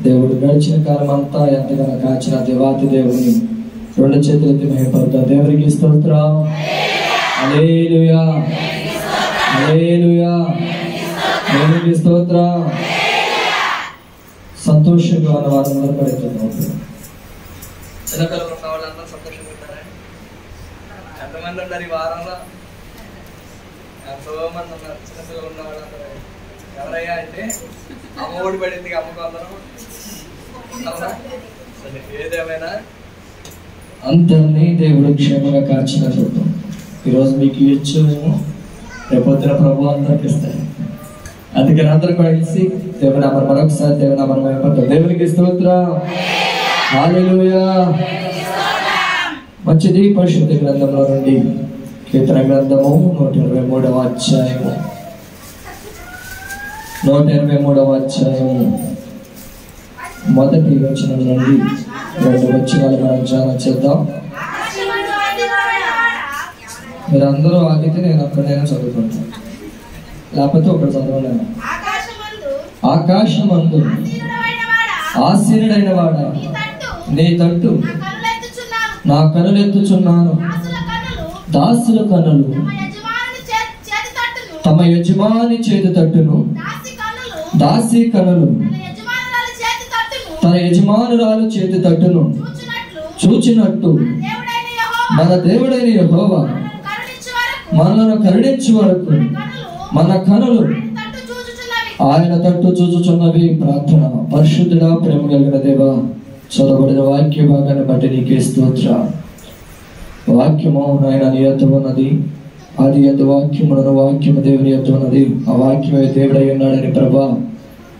దేవుడు గడిచిన కాలం అంతా ఎంతగానో కాచిన దేవాతి దేవుని రెండు చేతులెత్తి మహిమపడతాం. దేవునికి స్తోత్రం. హల్లెలూయా, హల్లెలూయా, దేవునికి స్తోత్రం. సంతోషంగా ఉన్న వారందరూ పడుతున్నాం. చిన్నపిల్లలు ఉన్న వాళ్ళందరూ సంతోషంగా ఉంటారా? ఎంతమంది ఉన్నారు ఈ వారంలో? ఎంతో మంది ఉన్నారు చిన్నపిల్లలు ఉన్న వాళ్ళందరూ. ఎవరయ్యా అంటే అమ్మ ఓడి పడింది, అమ్మకు అందరం. ఏదేమైనా అందరినీ దేవుడు క్షేమంగా కాచిన చూద్దాం. ఈరోజు మీకు ఇచ్చేమో రేపొద్దున ప్రభు అందరికి ఇస్తాడు. అందుకని అందరూ కలిసి దేవుని నామమున మరొకసారి దేవుని నామమున మహిమపడతాం. దేవునికి స్తోత్రం. హల్లెలూయా. మంచిది. పరిశుద్ధ గ్రంథంలో నుండి కీర్తన గ్రంథము 123వ అధ్యాయము 123వ అధ్యాయము మొదటి వచనం నుండి 2 వచనాలు మనం ధ్యానం చేద్దాం. మీరందరూ ఆగితే నేను ఒక్కడైనా చదువుకుంటాను, లేకపోతే ఒకటి చదవలేను. ఆకాశమందు ఆసీనుడైన వాడా, నీ తట్టు నా కనులెత్తుచున్నాను. దాసుల కనులు తమ యజమాని చేతి తట్టును, దాసి కనులు తన యజమానురాలు చేతి తట్టును చూచినట్టు మన దేవుడైన యెహోవా మనలను కరుణించు వరకు మన కనులు ఆయన తట్టు చూచుచున్నవి. ప్రార్థన. పరిశుద్ధుడా, ప్రేమ కలిగిన దేవా, చదవబడిన వాక్య భాగాన్ని బట్టి నీకే స్తోత్రం. వాక్యము నాయన నీ యొద్ద ఉన్నది, అది యొద్ద వాక్యమును, వాక్యము దేవుని యొద్ద ఉన్నది. ఆ వాక్యమే దేవుడై ఉన్నాడని ప్రభా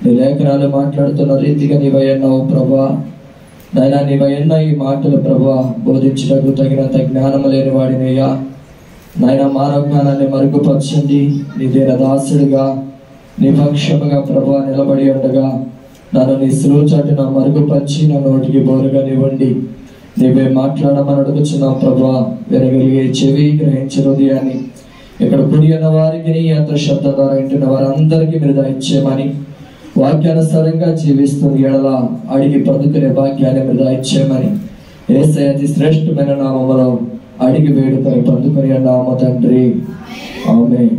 నీ లేఖనాలు మాట్లాడుతున్న రీతిగా నీవై ఉన్నావు ప్రభా. నాయన నీవై ఉన్న ఈ మాటలు ప్రభా బోధించడానికి తగినంత జ్ఞానము లేని వాడినయ్యా. నాయన మానవ జ్ఞానాన్ని మరుగుపరచండి. నీ దేన దాసుడిగా నీ పక్షముగా ప్రభా నిలబడి ఉండగా నన్ను నీ సులువుచాటున మరుగుపరిచి నా నోటికి బోరుగా నివ్వండి. నీవే మాట్లాడమని అడుగుచున్నాం ప్రభా. వినగలిగే చెవి, గ్రహించే హృదయాన్ని ఇక్కడ కుడి అన్న వారికి నీ అంత శబ్దం ద్వారా వింటున్న వారందరికీ మీరు దయచేయమని, వాక్యానుసారంగా జీవిస్తున్న ఎడల అడిగి పొందుకునే భాగ్యాన్ని మీరు దయచేయమని యేసయ్య అతి శ్రేష్టమైన నామములో అడిగి వేడుకొని పొందుకుని నామ తండ్రి, ఆమేన్.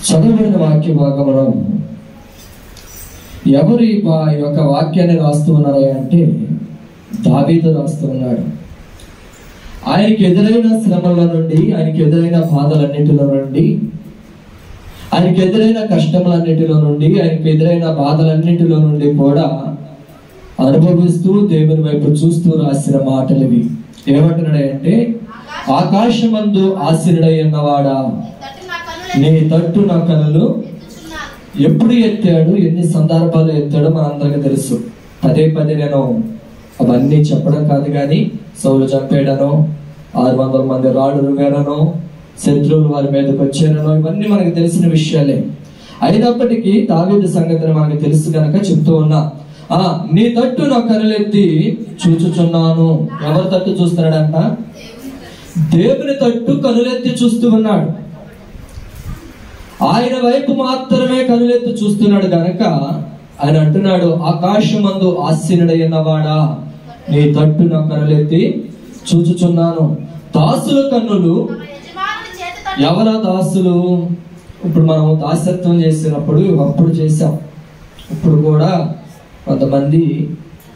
చదవబడిన వాక్య భాగంలో ఎవరు ఈ యొక్క వాక్యాన్ని రాస్తూ ఉన్నారా అంటే దావీదు రాస్తూ ఉన్నాడు. ఆయనకి ఎదురైన శ్రమల నుండి, ఆయనకి ఎదురైన బాధలన్నిటిలో నుండి, ఆయనకి ఎదురైన కష్టములన్నిటిలో నుండి, ఆయనకి ఎదురైన బాధలన్నిటిలో నుండి కూడా అనుభవిస్తూ దేవుని వైపు చూస్తూ రాసిన మాటలు ఇవి. ఏమంటున్నాడంటే, ఆకాశమందు ఆసీనుడై ఉన్నవాడా, నీ తట్టు నా కనులు ఎప్పుడు ఎత్తాడు, ఎన్ని సందర్భాలు ఎత్తాడో మనందరికీ తెలుసు. పదే పదే నేను అవన్నీ చెప్పడం కాదు కానీ, సౌలు చంపేయడనో, 600 మంది రాళ్ళు రుగాడనో, శత్రువులు వారి మీదకి వచ్చారనో, ఇవన్నీ మనకు తెలిసిన విషయాలే. అయినప్పటికీ దావీదు సంగతిని మనకు తెలుసు కనుక చెప్తూ ఉన్నా. నీ తట్టు నా కనులెత్తి చూచుచున్నాను. ఎవరి తట్టు చూస్తున్నాడంట? దేవుని తట్టు కనులెత్తి చూస్తూ ఉన్నాడు. ఆయన వైపు మాత్రమే కనులెత్తి చూస్తున్నాడు గనక ఆయన అంటున్నాడు, ఆకాశమందు ఆసీనుడైనవాడా, నీ తట్టు నా కనులెత్తి చూచుచున్నాను. దాసుల కన్నులు. ఎవరా దాసులు? ఇప్పుడు మనం దాసత్వం చేసినప్పుడు, అప్పుడు చేసాం, ఇప్పుడు కూడా కొంతమంది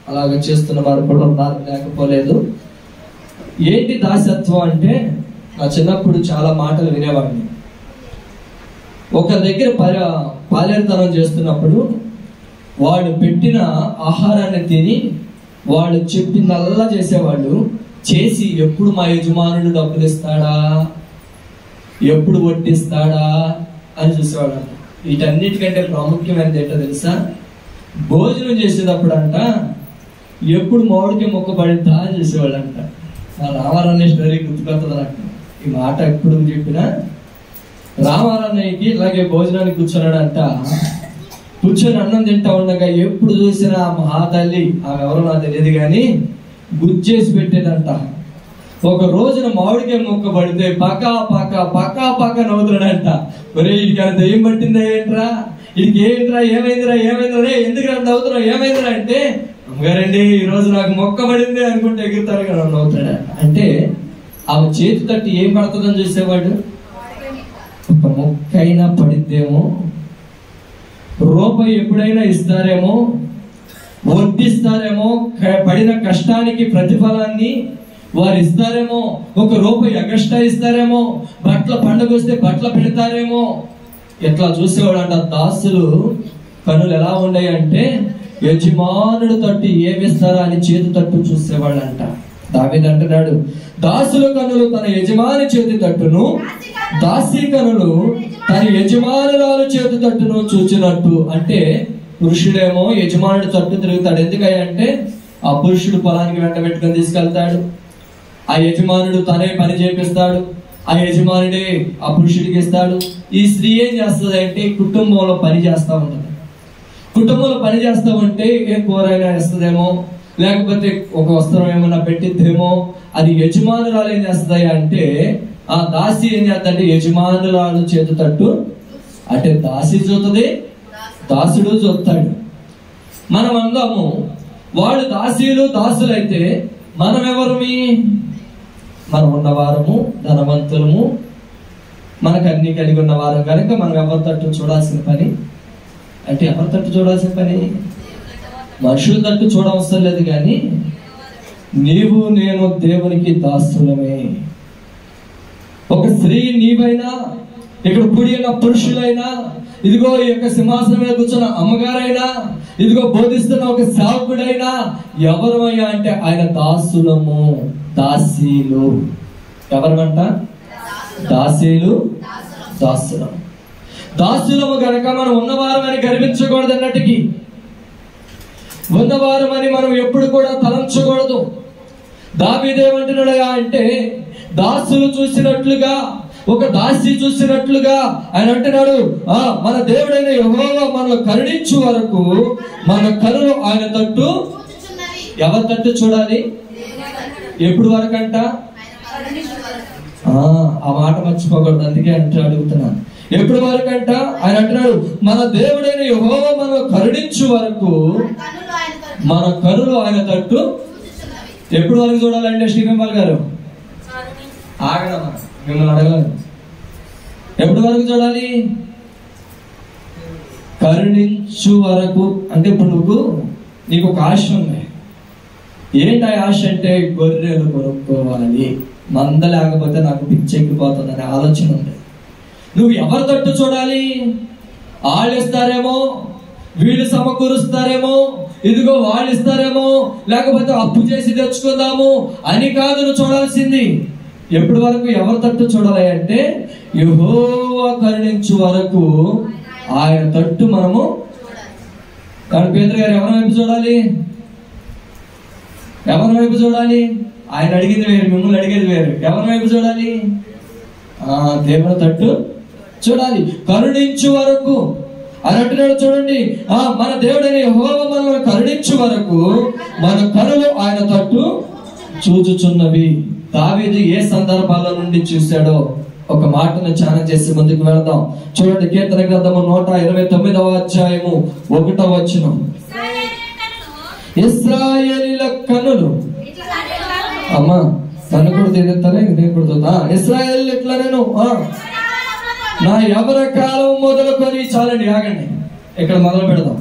అలాగ చేస్తున్న వారు కూడా ఉన్నారు, లేకపోలేదు. ఏంటి దాసత్వం అంటే, నా చిన్నప్పుడు చాలా మాటలు వినేవాడిని. ఒక దగ్గర పాలేరుతనం చేస్తున్నప్పుడు వాడు పెట్టిన ఆహారాన్ని తిని వాళ్ళు చెప్పిందల్లా చేసేవాళ్ళు. చేసి ఎప్పుడు మా యజమానుడు డబ్బులు ఇస్తాడా, ఎప్పుడు వడ్డిస్తాడా అని చూసేవాడు. వీటన్నిటికంటే ప్రాముఖ్యమైనది ఏంటో తెలుసా? భోజనం చేసేటప్పుడు అంట ఎప్పుడు మామిడికి మొక్క పడిందా అని చూసేవాళ్ళంట. మా రామారావు స్టోరీ గుర్తుకొస్తుంది నాకు. ఈ మాట ఎప్పుడు చెప్పినా, రామారాన్నయ్యకి ఇలాగే భోజనానికి కూర్చున్నాడంట. కూర్చొని అన్నం తింటా ఉండగా ఎప్పుడు చూసినా మహాతల్లి, ఆమె ఎవరో నాకు తెలియదు కానీ, గుచ్చేసి పెట్టేదంట. ఒక రోజున మామిడికాయ మొక్క పడితే పక్కా పక్క పక్కా పక్క నవ్వుతున్నాడంట. ఒరే, వీడికి దెయ్యం పట్టిందా ఏంట్రా, ఇది ఏంట్రా, ఏమైందిరా ఏమైందిరా, ఎందుకు రా నవ్వుతున్నావు, ఏమైందిరా అంటే, అమ్మగారండి ఈరోజు నాకు మొక్క పడింది అనుకుంటే ఎగురుతారు కదా నవ్వుతాడు. అంటే ఆమె చేతి తట్టి ఏం పడుతుందని చూసేవాడు, ఒక మొక్కైనా పడిద్దేమో, రూపాయి ఎప్పుడైనా ఇస్తారేమో, వడ్డిస్తారేమో, పడిన కష్టానికి ప్రతిఫలాన్ని వారు ఇస్తారేమో, ఒక రూపాయి ఎగస్ట్రా ఇస్తారేమో, బట్టల పండుగ వస్తే బట్టలు పెడతారేమో, ఎట్లా చూసేవాడు అంట. దాసులు కనులు ఎలా ఉన్నాయి అంటే యజమానుడు తట్టు ఏమిస్తారా అని చేతి తట్టు చూసేవాళ్ళంట. దావీదు అంటున్నాడు, దాసుల కనులు తన యజమాని చేతి తట్టును, దాసి కనులు తన యజమానురాలు చేతి తట్టును చూచినట్టు. అంటే పురుషుడేమో యజమానుడు తట్టు తిరుగుతాడు. ఎందుకంటే ఆ పురుషుడు పొలానికి వెంట పెట్టుకొని తీసుకెళ్తాడు, ఆ యజమానుడు తనే పని చేపిస్తాడు, ఆ యజమానుడే ఆ పురుషుడికి ఇస్తాడు. ఈ స్త్రీ ఏం చేస్తుంది అంటే కుటుంబంలో పని చేస్తా ఉంటుంది. కుటుంబంలో పని చేస్తా ఉంటే ఏ కూర అయినా ఇస్తుందేమో, లేకపోతే ఒక వస్త్రం ఏమైనా పెట్టిద్దేమో. అది యజమానురాలు ఏం చేస్తుంది అంటే, ఆ దాసి ఏం చేస్తుందంటే యజమానురాలు చేతి తట్టు, అంటే దాసి చూస్తుంది, దాసుడు చూస్తాడు. మనం అందాము వాళ్ళు దాసీలు దాసులైతే మనం ఎవరమి? మనం ఉన్నవారము, ధనవంతులము, మనకు అన్ని కలిగి ఉన్నవారం కనుక మనం ఎవరి తట్టు చూడాల్సిన పని అంటే, ఎవరి తట్టు చూడాల్సిన పని మనుషుల తట్టు చూడవసరం లేదు. కానీ నీవు నేను దేవునికి దాసులమే. ఒక స్త్రీ నీవైనా, ఇక్కడ కూడి ఉన్న పురుషులైనా, ఇదిగో ఈ యొక్క సింహాసనం మీద కూర్చున్న అమ్మగారైనా, ఇదిగో బోధిస్తున్న ఒక సేవకుడైనా ఎవరమయ్యా అంటే ఆయన దాసులము, దాసీలు. ఎవరమంట? దాసీలు, దాసులము. దాసులము గనక మనం ఉన్నవారమని గర్వించకూడదు. అన్నట్టుకి ఉన్నవారమని మనం ఎప్పుడు కూడా తలంచకూడదు. దావీదేమంటున్నాడుగా అంటే, దాసులు చూసినట్లుగా, ఒక దాసి చూసినట్లుగా ఆయన అంటున్నాడు, మన దేవుడైన యెహోవా మనల్ని కరుణించు వరకు మన కనులు ఆయన తట్టు. ఎవరి తట్టు చూడాలి? ఎప్పుడు వరకు అంట? ఆ మాట మర్చిపోకూడదు. అందుకే అంటే అడుగుతున్నాను, ఎప్పుడు వరకు అంట? ఆయన అంటున్నాడు, మన దేవుడైన యెహోవా మనల్ని కరుణించు వరకు మన కనులు ఆయన తట్టు. ఎప్పుడు వరకు చూడాలంటే శ్రీకంపాల్ గారు ఆగడమా, మిమ్మల్ని అడగలేదు. ఎప్పటి వరకు చూడాలి? కరుణించు వరకు. అంటే ఇప్పుడు నీకు ఒక ఆశ ఉంది. ఏంటి ఆ ఆశ అంటే, గొర్రెలు కొనుక్కోవాలి, మంద లేకపోతే నాకు పిచ్చెక్కిపోతుందనే ఆలోచన ఉంది. నువ్వు ఎవరి తట్టు చూడాలి? వాళ్ళు ఇస్తారేమో, వీళ్ళు సమకూరుస్తారేమో, ఇదిగో వాళ్ళు ఇస్తారేమో, లేకపోతే అప్పు చేసి తెచ్చుకుందాము అని కాదు నువ్వు చూడాల్సింది. ఎప్పటి వరకు ఎవరి తట్టు చూడాలి అంటే, యెహోవా కరుణించు వరకు ఆయన తట్టు మనము. కానీ పేతురు గారు ఎవరి వైపు చూడాలి? ఎవరి వైపు చూడాలి? ఆయన అడిగింది వేరు, మిమ్మల్ని అడిగేది వేరు. ఎవరి వైపు చూడాలి? దేవుని తట్టు చూడాలి. కరుణించు వరకు అని అంటున్నాడు. చూడండి, మన దేవుడైన యెహోవా మనల్ని కరుణించు వరకు మన కనులు ఆయన తట్టు చూచుచున్నవి. దావీదు ఏ సందర్భాల నుండి చూశాడో ఒక మాటను ధ్యానం చేసి ముందుకు వెళదాం. చూడండి, కీర్తన గ్రంథము 129వ అధ్యాయము 1వ వచనం. ఇశ్రాయేలీల కనులు, అమ్మా తను కూడా తిరుగుతానే, నేను కూడా ఇశ్రాయేల్ ఇట్లా నేను నా యవన కాలం మొదలుకొని. చాలండి, ఆగండి, ఇక్కడ మొదలు పెడదాం.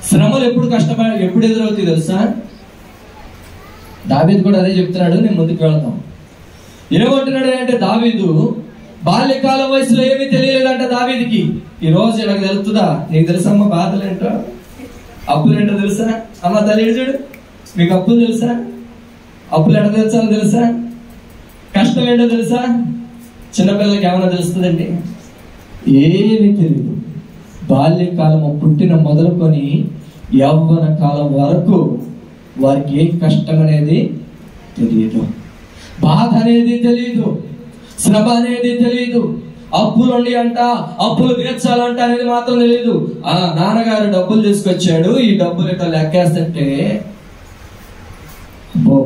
శ్రమలు ఎప్పుడు ఎదురవుతాయి తెలుసా? దావీదు కూడా అదే చెప్తున్నాడు. నేను ముందుకు వెళతాం. ఏమంటున్నాడు అంటే, దావీదు బాల్యకాలం వయసులో ఏమీ తెలియలేదంట దావీదుకి. ఈ రోజు నాకు తెలుస్తుందా? నీకు తెలుసమ్మ బాధలు ఏంటో, అప్పులు ఏంటో తెలుసా? అమ్మ తల్లి చూడు, మీకు అప్పులు తెలుసా? అప్పులు ఎట్లా తెలుసా తెలుసా? కష్టం ఏంటో తెలుసా? చిన్నపిల్లలకి ఏమైనా తెలుస్తుందండి? ఏమీ తెలియదు. బాల్యకాలము పుట్టిన మొదలుకొని యవ్వన కాలం వరకు వారికి ఏ కష్టం అనేది తెలియదు, బాధ అనేది తెలియదు, శ్రమ అనేది తెలియదు. అప్పులు ఉండి అంట, అప్పులు తీర్చాలంట అనేది మాత్రం తెలియదు. నాన్నగారు డబ్బులు తీసుకొచ్చాడు, ఈ డబ్బులు ఇట్లా లెక్కేస్తుంటే,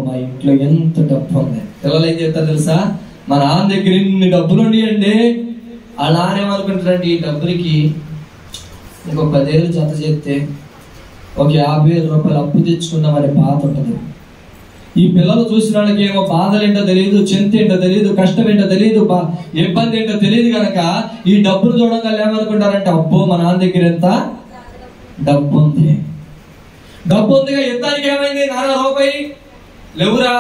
మా ఇంట్లో ఎంత డబ్బు ఉంది. పిల్లలు ఏం చేస్తారు తెలుసా? మా నాన్న దగ్గర ఇన్ని డబ్బులు ఉన్నాయండి. ఆ నాన్నేమనుకుంటారంటే, ఈ డబ్బులకి ఇంకో 10 ఏళ్ళు జత చేస్తే ఒక 50,000 రూపాయలు అప్పు తెచ్చుకున్నామనే బాధ ఉంటుంది. ఈ పిల్లలు చూసిన వాళ్ళకి ఏమో బాధలు ఏంటో తెలియదు, చింత ఏంటో తెలియదు, కష్టం ఏంటో తెలియదు, ఇబ్బంది ఏంటో తెలియదు కనుక ఈ డబ్బులు చూడగా ఏమనుకుంటారంటే, అబ్బో మా నాన్న దగ్గర ఎంత డబ్బు ఉందిగా, యుద్ధానికి ఏమైంది, నాన్న రూపాయి లేవురా,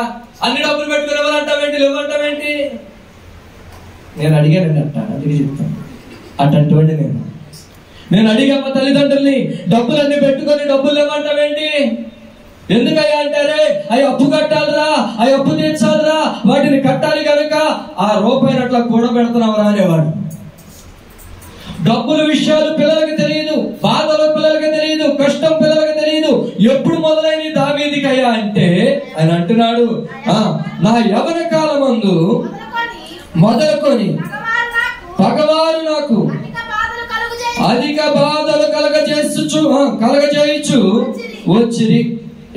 అన్ని డబ్బులు పెట్టుకుని ఎవరంటావేంటి, లేవంటావేంటి. నేను అడిగానండి అందుకే చెప్తాను. అటువంటి నేను అడిగా మా తల్లిదండ్రుల్ని, డబ్బులన్నీ పెట్టుకొని డబ్బులు లేవంటావేంటి, ఎందుకయ్యా అంటారే, అవి అప్పు కట్టాలిరా, అవి అప్పు తీర్చాలిరా, వాటిని కట్టాలి కనుక ఆ రూపాయిని అట్లా కూడబెడుతున్నావురా అనేవాడు. డబ్బుల విషయాలు పిల్లలకి తెలియదు, బాధలు పిల్లలకి తెలియదు, కష్టం పిల్లలకి తెలియదు. ఎప్పుడు మొదలైన దావీదుకయ్యా అంటే ఆయన అంటున్నాడు, నా యవ్వన కాలమందు మొదలుకొని పగవారు నాకు అధిక బాధలు కలగజేయచ్చు వచ్చిరి.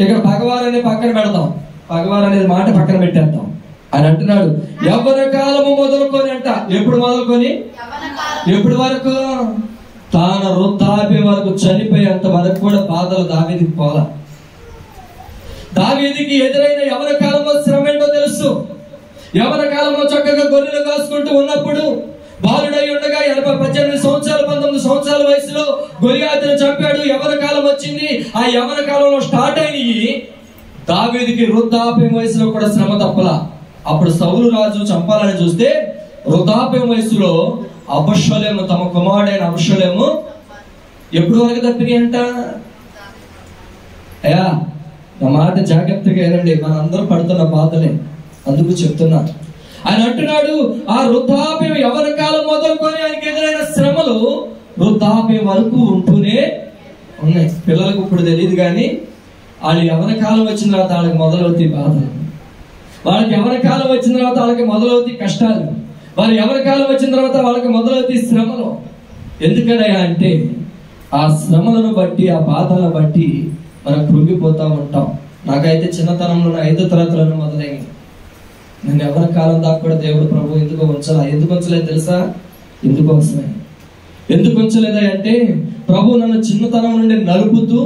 ఇక్కడ పగవారు అనే పక్కన పెడతాం, పగవారు అనేది మాట పక్కన పెట్టేద్దాం. అని అంటున్నాడు యవ్వన కాలము మొదలుకొని అంట. ఎప్పుడు మొదలుకొని? ఎప్పుడు వరకు? తాను వృద్ధాప్య వరకు, చనిపోయేంత వరకు కూడా బాధలు దావీదుకి పోలా. దావీదుకి ఎదురైన యవ్వన కాలంలో శ్రమ ఏంటో తెలుసు. యవ్వన కాలంలో చక్కగా గొర్రెలు కాసుకుంటూ ఉన్నప్పుడు, బాలుడై ఉండగా 18 సంవత్సరాలు 19 సంవత్సరాల వయసులో గొలియాతును చంపాడు. యవ్వన కాలం వచ్చింది. ఆ యవ్వన కాలంలో స్టార్ట్ అయినవి దావీదుకి వృద్ధాప్యం వయసులో కూడా శ్రమ తప్పలా. అప్పుడు సౌలు రాజు చంపాలని చూస్తే వృద్ధాప్యం వయసులో అబషలోము, తమ కుమారుడైన అబషలోము ఎప్పుడు వరకు తప్పినాయి అంట. అయ్యా నా మాట జాగ్రత్తగా ఏనండి, మన అందరూ పడుతున్న బాధలే, అందుకు చెప్తున్నా. ఆయన అంటున్నాడు ఆ వృద్ధాప్యం యవ్వన కాలం మొదలుకొని ఆయనకి ఎదురైన శ్రమలు వృద్ధాప్యం వరకు ఉంటూనే ఉన్నాయి. పిల్లలకు ఇప్పుడు తెలియదు కానీ వాళ్ళు యవ్వన కాలం వచ్చిన తర్వాత వాళ్ళకి మొదలవుతాయి బాధలు, వాళ్ళకి యవ్వన కాలం వచ్చిన తర్వాత వాళ్ళకి మొదలవుతాయి కష్టాలు, వాళ్ళ యవ్వన కాలం వచ్చిన తర్వాత వాళ్ళకి మొదలవుతాయి శ్రమలు. ఎందుకనయ్యా అంటే ఆ శ్రమలను బట్టి, ఆ బాధలను బట్టి మనం కృంగిపోతా ఉంటాం. నాకైతే చిన్నతనంలో 5వ తరగతిలోనే మొదలైంది. నేను ఎవరి కాలం దాకా కూడా దేవుడు ప్రభు ఎందుకు ఉంచలేదు తెలుసా? ఎందుకు ఉంచలేదా అంటే ప్రభు నన్ను చిన్నతనం నుండి నలుపుతూ,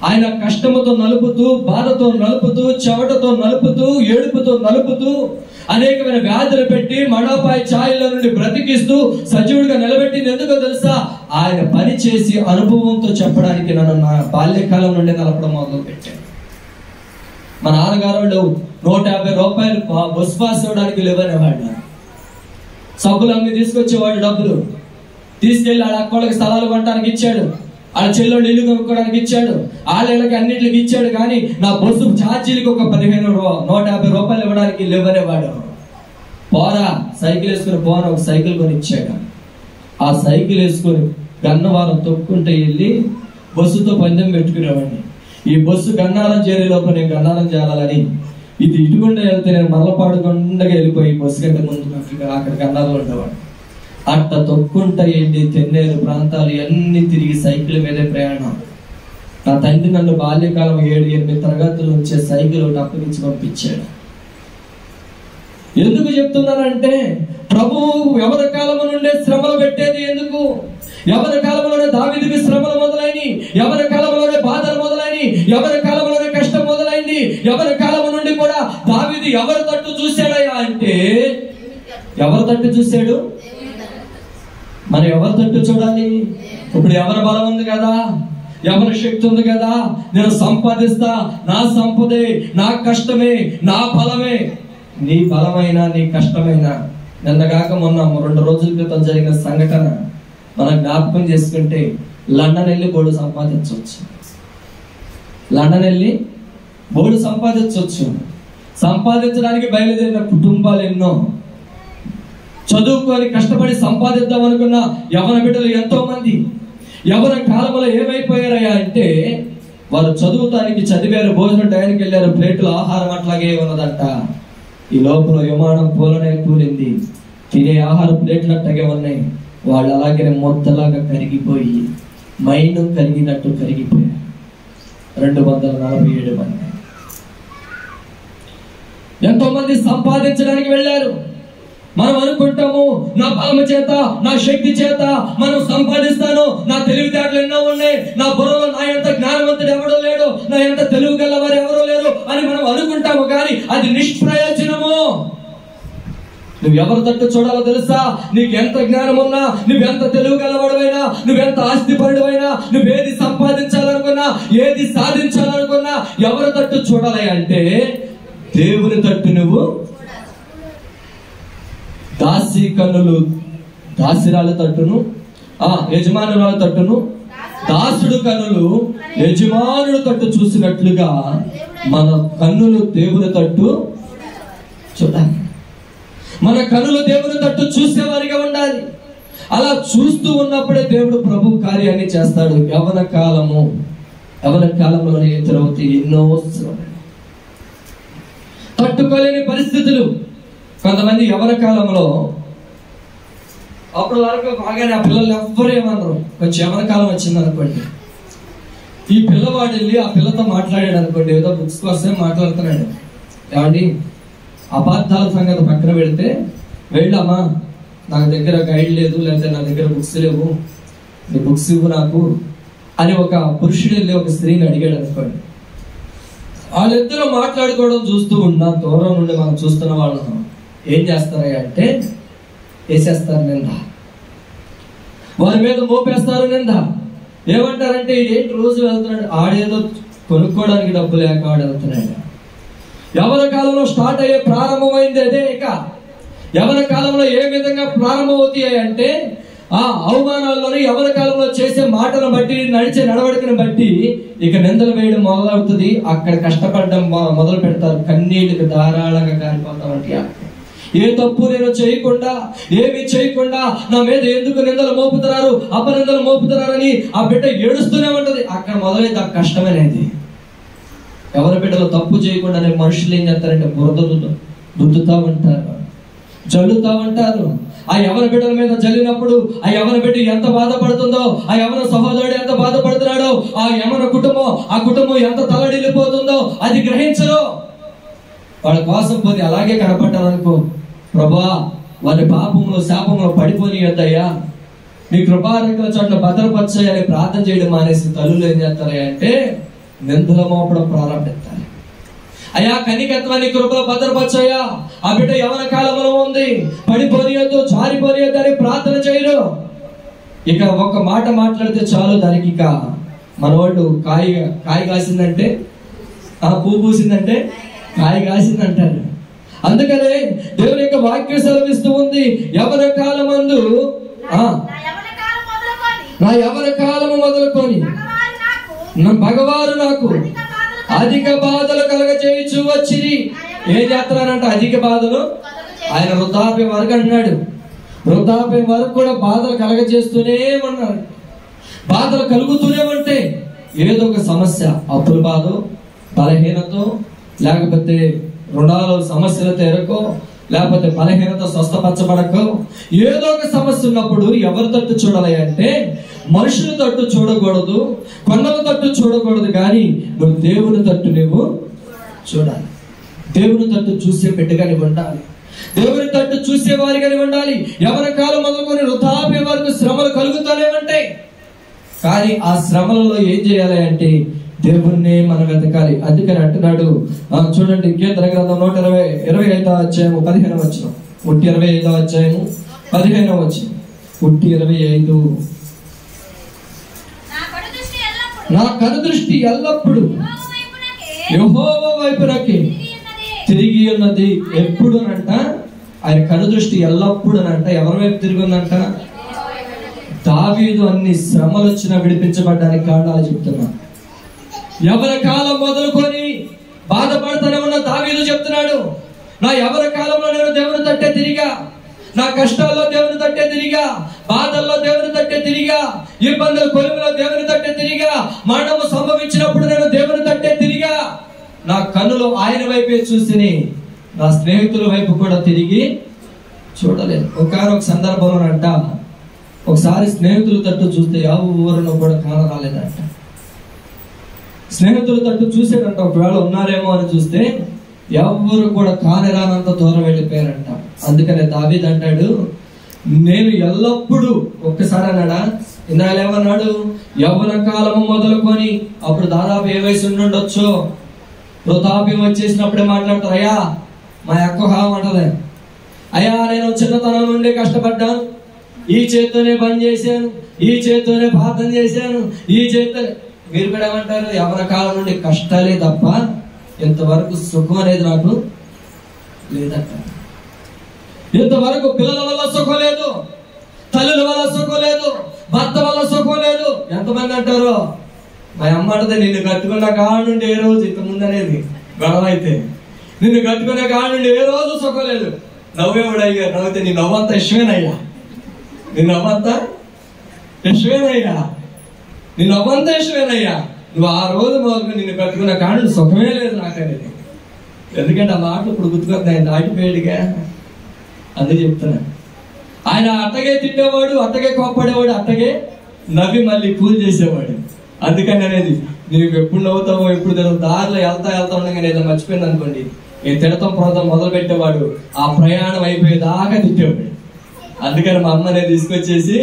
ఆయన కష్టముతో నలుపుతూ, బాధతో నలుపుతూ, చెమటతో నలుపుతూ, ఏడుపుతో నలుపుతూ, అనేకమైన వ్యాధులు పెట్టి మడాపాయ ఛాయల నుండి బ్రతికిస్తూ సజీవుడిగా నిలబెట్టింది ఎందుకో తెలుసా? ఆయన పని చేసి అనుభవంతో చెప్పడానికి నన్ను నా బాల్యకాలం నుండి నలపడం మొదలు పెట్టాను. మా నాన్నగారు 150 రూపాయలు బస్ పాస్ ఇవ్వడానికి లేవనేవాడు. సబ్బులన్నీ తీసుకొచ్చేవాడు, డబ్బులు తీసుకెళ్లి వాళ్ళ అక్కడికి స్థలాలు కొనడానికి ఇచ్చాడు, వాళ్ళ చెల్లెళ్ళు ఇల్లు కొనుక్కోవడానికి ఇచ్చాడు, వాళ్ళకి అన్నింటికి ఇచ్చాడు. కానీ నా బస్సు ఛార్జీలకి ఒక 150 రూపాయలు ఇవ్వడానికి లేవనేవాడు. పోరా సైకిల్ వేసుకుని పోరా, ఒక సైకిల్ కొని ఇచ్చాడు. ఆ సైకిల్ వేసుకొని గన్నవరం తొక్కుంటే వెళ్ళి బస్సుతో పందెం పెట్టుకునేవాడిని. ఈ బస్సు గన్నారం చేరే లోపల నేను గన్నారం చేరాలని, ఇది ఇటుకుండా వెళ్తే నేను మల్లపాడుకుండగా వెళ్ళిపోయి బస్సు కంటే ముందు అక్కడ గన్నారం ఉండేవాడు. అట్ట తొక్కుంటా వెళ్ళి తెన్నేరు ప్రాంతాలు అన్ని తిరిగి సైకిల్ మీదే ప్రయాణం. నా తండ్రి నన్ను బాల్యకాలం 7-8 తరగతుల నుంచే సైకిల్ ఒకటి అప్పగించి పంపించాడు. ఎందుకు చెప్తున్నానంటే ప్రభువు యవ్వన కాలము నుండే శ్రమలు పెట్టేది ఎందుకు? యవ్వన కాలంలోనే దావీదుకి శ్రమలు మొదలైనవి, యవ్వన కాలంలోనే బాధలు మొదలైనవి, యవ్వన కాలంలోనే కష్టం మొదలైంది. యవ్వన కాలం నుండి కూడా దావీదు ఎవరి తట్టు చూశాడయ్యా అంటే, ఎవరి తట్టు చూశాడు? మనం ఎవరి తట్టు చూడాలి? ఇప్పుడు ఎవరి బలం ఉంది కదా, ఎవరి శక్తి ఉంది కదా, నేను సంపాదిస్తా, నా సంపదే, నా కష్టమే, నా బలమే. నీ బలమైనా నీ కష్టమైనా, నిన్నగాక మొన్న 2 రోజుల క్రితం జరిగిన సంఘటన మనం జ్ఞాపకం చేసుకుంటే, లండన్ వెళ్ళి బోర్డు సంపాదించవచ్చు. లండన్ వెళ్ళి బోర్డు సంపాదించవచ్చు. సంపాదించడానికి బయలుదేరిన కుటుంబాలు ఎన్నో, చదువుకొని కష్టపడి సంపాదిద్దాం అనుకున్న యవ్వన బిడ్డలు ఎంతో మంది యవ్వన కాలంలో ఏమైపోయారయ్యా అంటే, వారు చదువుతానికి చదివారు, భోజనం టయానికి వెళ్ళారు, ప్లేట్లో ఆహారం అట్లాగే ఉన్నదంట. ఈ లోపల విమానం పూలనే కూలింది, తినే ఆహార ప్లేట్లు అట్టగే ఉన్నాయి. వాళ్ళు అలాగే మొత్తలాగా కరిగిపోయి, మైను కరిగినట్టు కరిగిపోయారు. 247 మంది. ఎంతో మంది సంపాదించడానికి వెళ్ళారు, మనం అనుకుంటాము నా బలము చేత, నా శక్తి చేత మనం సంపాదిస్తాను, నా తెలివితేటలు ఎన్నో ఉన్నాయి, నా బుర్రలో నా ఎంత జ్ఞానవంతుడు ఎవడో లేడు, నా ఎంత తెలివి గలవారు ఎవరో లేరు అని మనం అనుకుంటాము. కానీ అది నిష్ప్రయోజనము. నువ్వు ఎవరి తట్టు చూడాలో తెలుసా? నీకు ఎంత జ్ఞానం ఉన్నా, నువ్వెంత తెలివి గలవాడువైనా, నువ్వెంత ఆస్తిపరుడువైనా, నువ్వేది సంపాదించాలనుకున్నా, ఏది సాధించాలనుకున్నా ఎవరి తట్టు చూడాలి అంటే దేవుని తట్టు. నువ్వు దాసి కన్నులు దాసిరాల తట్టును, యజమానురాల తట్టును, దాసుడు కన్నులు యజమానుడు తట్టు చూసినట్లుగా మన కన్నులు దేవుని తట్టు చూడాలి. మన కన్నులు దేవుని తట్టు చూసేవారిగా ఉండాలి. అలా చూస్తూ ఉన్నప్పుడే దేవుడు ప్రభు కార్యాన్ని చేస్తాడు. యవన కాలంలోనే ఎదురవుతాయి ఎన్నో తట్టుకోలేని పరిస్థితులు. కొంతమంది యవన కాలంలో అప్పుడు వరకు బాగానే ఆ పిల్లలు ఎవ్వరు ఏమన్నారు. కొంచెం యవన కాలం వచ్చింది అనుకోండి, ఈ పిల్లవాడు వెళ్ళి ఆ పిల్లతో మాట్లాడాడు అనుకోండి, ఏదో బుక్స్ కోసమే మాట్లాడుతున్నాడు. ఏమండి అబద్ధాల సంగతి పక్కన పెడితే, వెళ్ళమ్మా నాకు దగ్గర గైడ్ లేదు, లేకపోతే నా దగ్గర బుక్స్ లేవు, నీ బుక్స్ ఇవ్వు నాకు అని ఒక పురుషుడు వెళ్ళి ఒక స్త్రీని అడిగాడు అనుకోండి. వాళ్ళిద్దరూ మాట్లాడుకోవడం చూస్తూ ఉన్నా దూరం నుండి మనం చూస్తున్న వాళ్ళు ఏం చేస్తారా అంటే వేసేస్తారు నింద, వారి మీద మోపేస్తారు నింద. ఏమంటారంటే ఏంటి రోజు వెళ్తున్నాడు, ఆడేదో కొనుక్కోవడానికి డబ్బు లేక ఆడు వెళ్తున్నాడు. యవన కాలంలో స్టార్ట్ అయ్యే ప్రారంభమైంది అదే. ఇక యవన కాలంలో ఏ విధంగా ప్రారంభమవుతాయి అంటే ఆ అవమానాల్లోనే యవన కాలంలో చేసే మాటను బట్టి, నడిచే నడవడికను బట్టి ఇక నిందలు వేయడం మొదలవుతుంది. అక్కడ కష్టపడడం మొదలు పెడతారు. కన్నీళ్ళకి ధారాళంగా కారిపోతా ఉంటాయి. ఏ తప్పు నేను చేయకుండా, ఏమి చేయకుండా నా మీద ఎందుకు నిందలు మోపుతున్నారు, అపనిందలు మోపుతున్నారని ఆ బిడ్డ ఏడుస్తూనే ఉంటది. అక్కడ మొదలైతే ఆ కష్టమనేది. ఎవరి బిడ్డలు తప్పు చేయకుండా మనుషులు ఏం చేస్తారంటే బురద దుద్దుతా ఉంటారు, జల్లుతా ఉంటారు. ఆ యవన బిడ్డల మీద జల్లినప్పుడు ఆ యవన బిడ్డ ఎంత బాధపడుతుందో, ఆ యవన సహోదరుడు ఎంత బాధపడుతున్నాడో, ఆ యవన కుటుంబం ఎంత తలడిల్లిపోతుందో అది గ్రహించరు. వాళ్ళ కోసం పోయి అలాగే కనపడ్డారనుకో, ప్రభా వారి పాపంలో శాపంలో పడిపోనియద్దయ్యా, నీ కృపారేఖల చోట్ల భద్రపరచాయని ప్రార్థన చేయడం మానేసి తల్లులు ఏం చేస్తారా అంటే నిందల మోపడం ప్రారంభిస్తారు. అయ్యా కనికత్వాన్ని కృపలో భద్రపరచయ్యా, ఆ బిడ్డ యవన కాలంలో ఉంది, పడిపోనియద్దు, జారిపోనియద్దు అని ప్రార్థన చేయరు. ఇక ఒక మాట మాట్లాడితే చాలు, దానికి ఇక మనవాళ్ళు కాయ కాసిందంటే, పువ్వు పూసిందంటే కాయ కాసిందంటారు. అందుకనే దేవుని యొక్క వాక్యం సెలవిస్తూ ఉంది, యవన కాలమందు నా యవన కాలము మొదలుకొని భగవారు నాకు అధిక బాధలు కలగచేయచ్చు వచ్చింది. ఏం చేస్తున్నారంట? అధిక బాధలు. ఆయన వృద్ధాప్యం వరకు అంటున్నాడు. వృద్ధాప్యం వరకు కూడా బాధలు కలగజేస్తూనే ఉన్నారు. బాధలు కలుగుతూనే ఉంటే ఏదో ఒక సమస్య, అప్పుల బాధ, బలహీనత, లేకపోతే రుణాల సమస్యలతో ఎరకో, లేకపోతే బలహీనత స్వస్థపరచబడకో, ఏదో ఒక సమస్య ఉన్నప్పుడు ఎవరి తట్టు చూడాలి అంటే మనుషుల తట్టు చూడకూడదు, కొండల తట్టు చూడకూడదు, కానీ నువ్వు దేవుని తట్టు నువ్వు చూడాలి. దేవుని తట్టు చూసే బిడ్డగాని ఉండాలి, దేవుని తట్టు చూసేవారిగాని ఉండాలి. యవన కాలం మొదలుకొని వృద్ధాప్యం వరకు శ్రమలు కలుగుతూనే ఉంటాయి. కానీ ఆ శ్రమలలో ఏం చేయాలి అంటే దేవుణ్ణి మనం వెతకాలి. అందుకని అంటున్నాడు, చూడండి కీర్తన గ్రంథం 125వ అధ్యాయము 15వ వచనం, 125వ అధ్యాయము 15వ వచనం, 125. నా కనుదృష్టి ఎల్లప్పుడు యెహోవా వైపునకే తిరిగి ఉన్నది. ఎప్పుడునంట ఆయన కనుదృష్టి ఎల్లప్పుడు అనంట ఎవరి వైపు తిరిగి ఉందంట? దావీదు అన్ని శ్రమలు వచ్చినా విడిపించబడ్డానికి కారణాలు చెప్తున్నా. యవన కాలం మొదలుకొని బాధపడుతూనే ఉన్న దావీదు చెప్తున్నాడు, నా యవన కాలంలో నేను దేవుని తట్టే తిరిగా, నా కష్టాల్లో దేవుని తట్టే తిరిగా, బాధల్లో దేవుని తట్టే తిరిగా, ఇబ్బందుల కొలువులో దేవుని తట్టే తిరిగా, మరణము సంభవించినప్పుడు నేను దేవుని తట్టే తిరిగా. నా కన్నులు ఆయన వైపే చూసిని, నా స్నేహితుల వైపు కూడా తిరిగి చూడలేదు. ఒకనొక సందర్భంలో అంట, ఒకసారి స్నేహితుల తట్టు చూస్తే ఎవరినో కూడా కానరాలేదంట. స్నేహితుల తట్టు చూసేటంట, ఒకవేళ ఉన్నారేమో అని చూస్తే ఎవరు కూడా కానిరానంత దూరం వెళ్ళిపోయారంట. అందుకనే దావీదు అంటాడు, నేను ఎల్లప్పుడూ, ఒక్కసారి అన్నాడా, ఇందాక ఏమన్నాడు, యవ్వన కాలము మొదలుకొని, అప్పుడు దాదాపు ఏ వయసు ఉండొచ్చు, వృద్ధాప్యం వచ్చేసినప్పుడే మాట్లాడతారు, అయ్యా మా అక్క అంటది, అయ్యా నేను చిన్నతనం నుండి కష్టపడ్డాను, ఈ చేత్తోనే పని చేశాను, ఈ చేత్తోనే ప్రార్థన చేశాను, ఈ చేత్తో. మీరు కూడా ఏమంటారు, యవ్వన కాలం నుండి కష్టాలే తప్ప ఇంతవరకు సుఖం అనేది నాకు లేదంట. ఇంతవరకు పిల్లల వల్ల సుఖం లేదు, తల్లుల వల్ల సుఖం లేదు, భర్త వల్ల సుఖం లేదు. ఎంతమంది అంటారు, మా అమ్మ అంటే నిన్ను కట్టుకున్న కానుండి ఏ రోజు, ఇంతకుముందు అనేది గొడవ అయితే, నిన్ను కట్టుకున్న కానుండి ఏ రోజు సుఖం లేదు. నవ్వేవాడయ్యా, నవ్వితే నీ నవ్వంతా ఇష్టమేనయ్యా, నీ నవ్వంతా ఇష్టమేనయ్యా, నీ నవ్వంతా ఇష్టమేనయ్యా, నువ్వు ఆ రోజు మొదలు నిన్ను కట్టుకున్న కానుండి సుఖమే లేదు నాకనేది. ఎందుకంటే ఆ మాటలు ఇప్పుడు గుర్తుకొద్ది, ఆయన దాటిపోయాడుగా, అందుకే చెప్తున్నా. ఆయన అట్టగే తిట్టేవాడు, అట్టగే కోప్పడేవాడు, అట్టగే నవ్వి మళ్ళీ పూజ చేసేవాడు. అందుకని అనేది, నీకు ఎప్పుడు నవ్వుతావో ఎప్పుడు తిరుగుతావు, దారిలో వెళ్తా ఉండగానే ఏదో మర్చిపోయింది అనుకోండి, ఈ తిడతం ప్రాంతం మొదలు పెట్టేవాడు, ఆ ప్రయాణం అయిపోయేదాకా తిట్టేవాడు. అందుకని మా అమ్మనే తీసుకొచ్చేసి,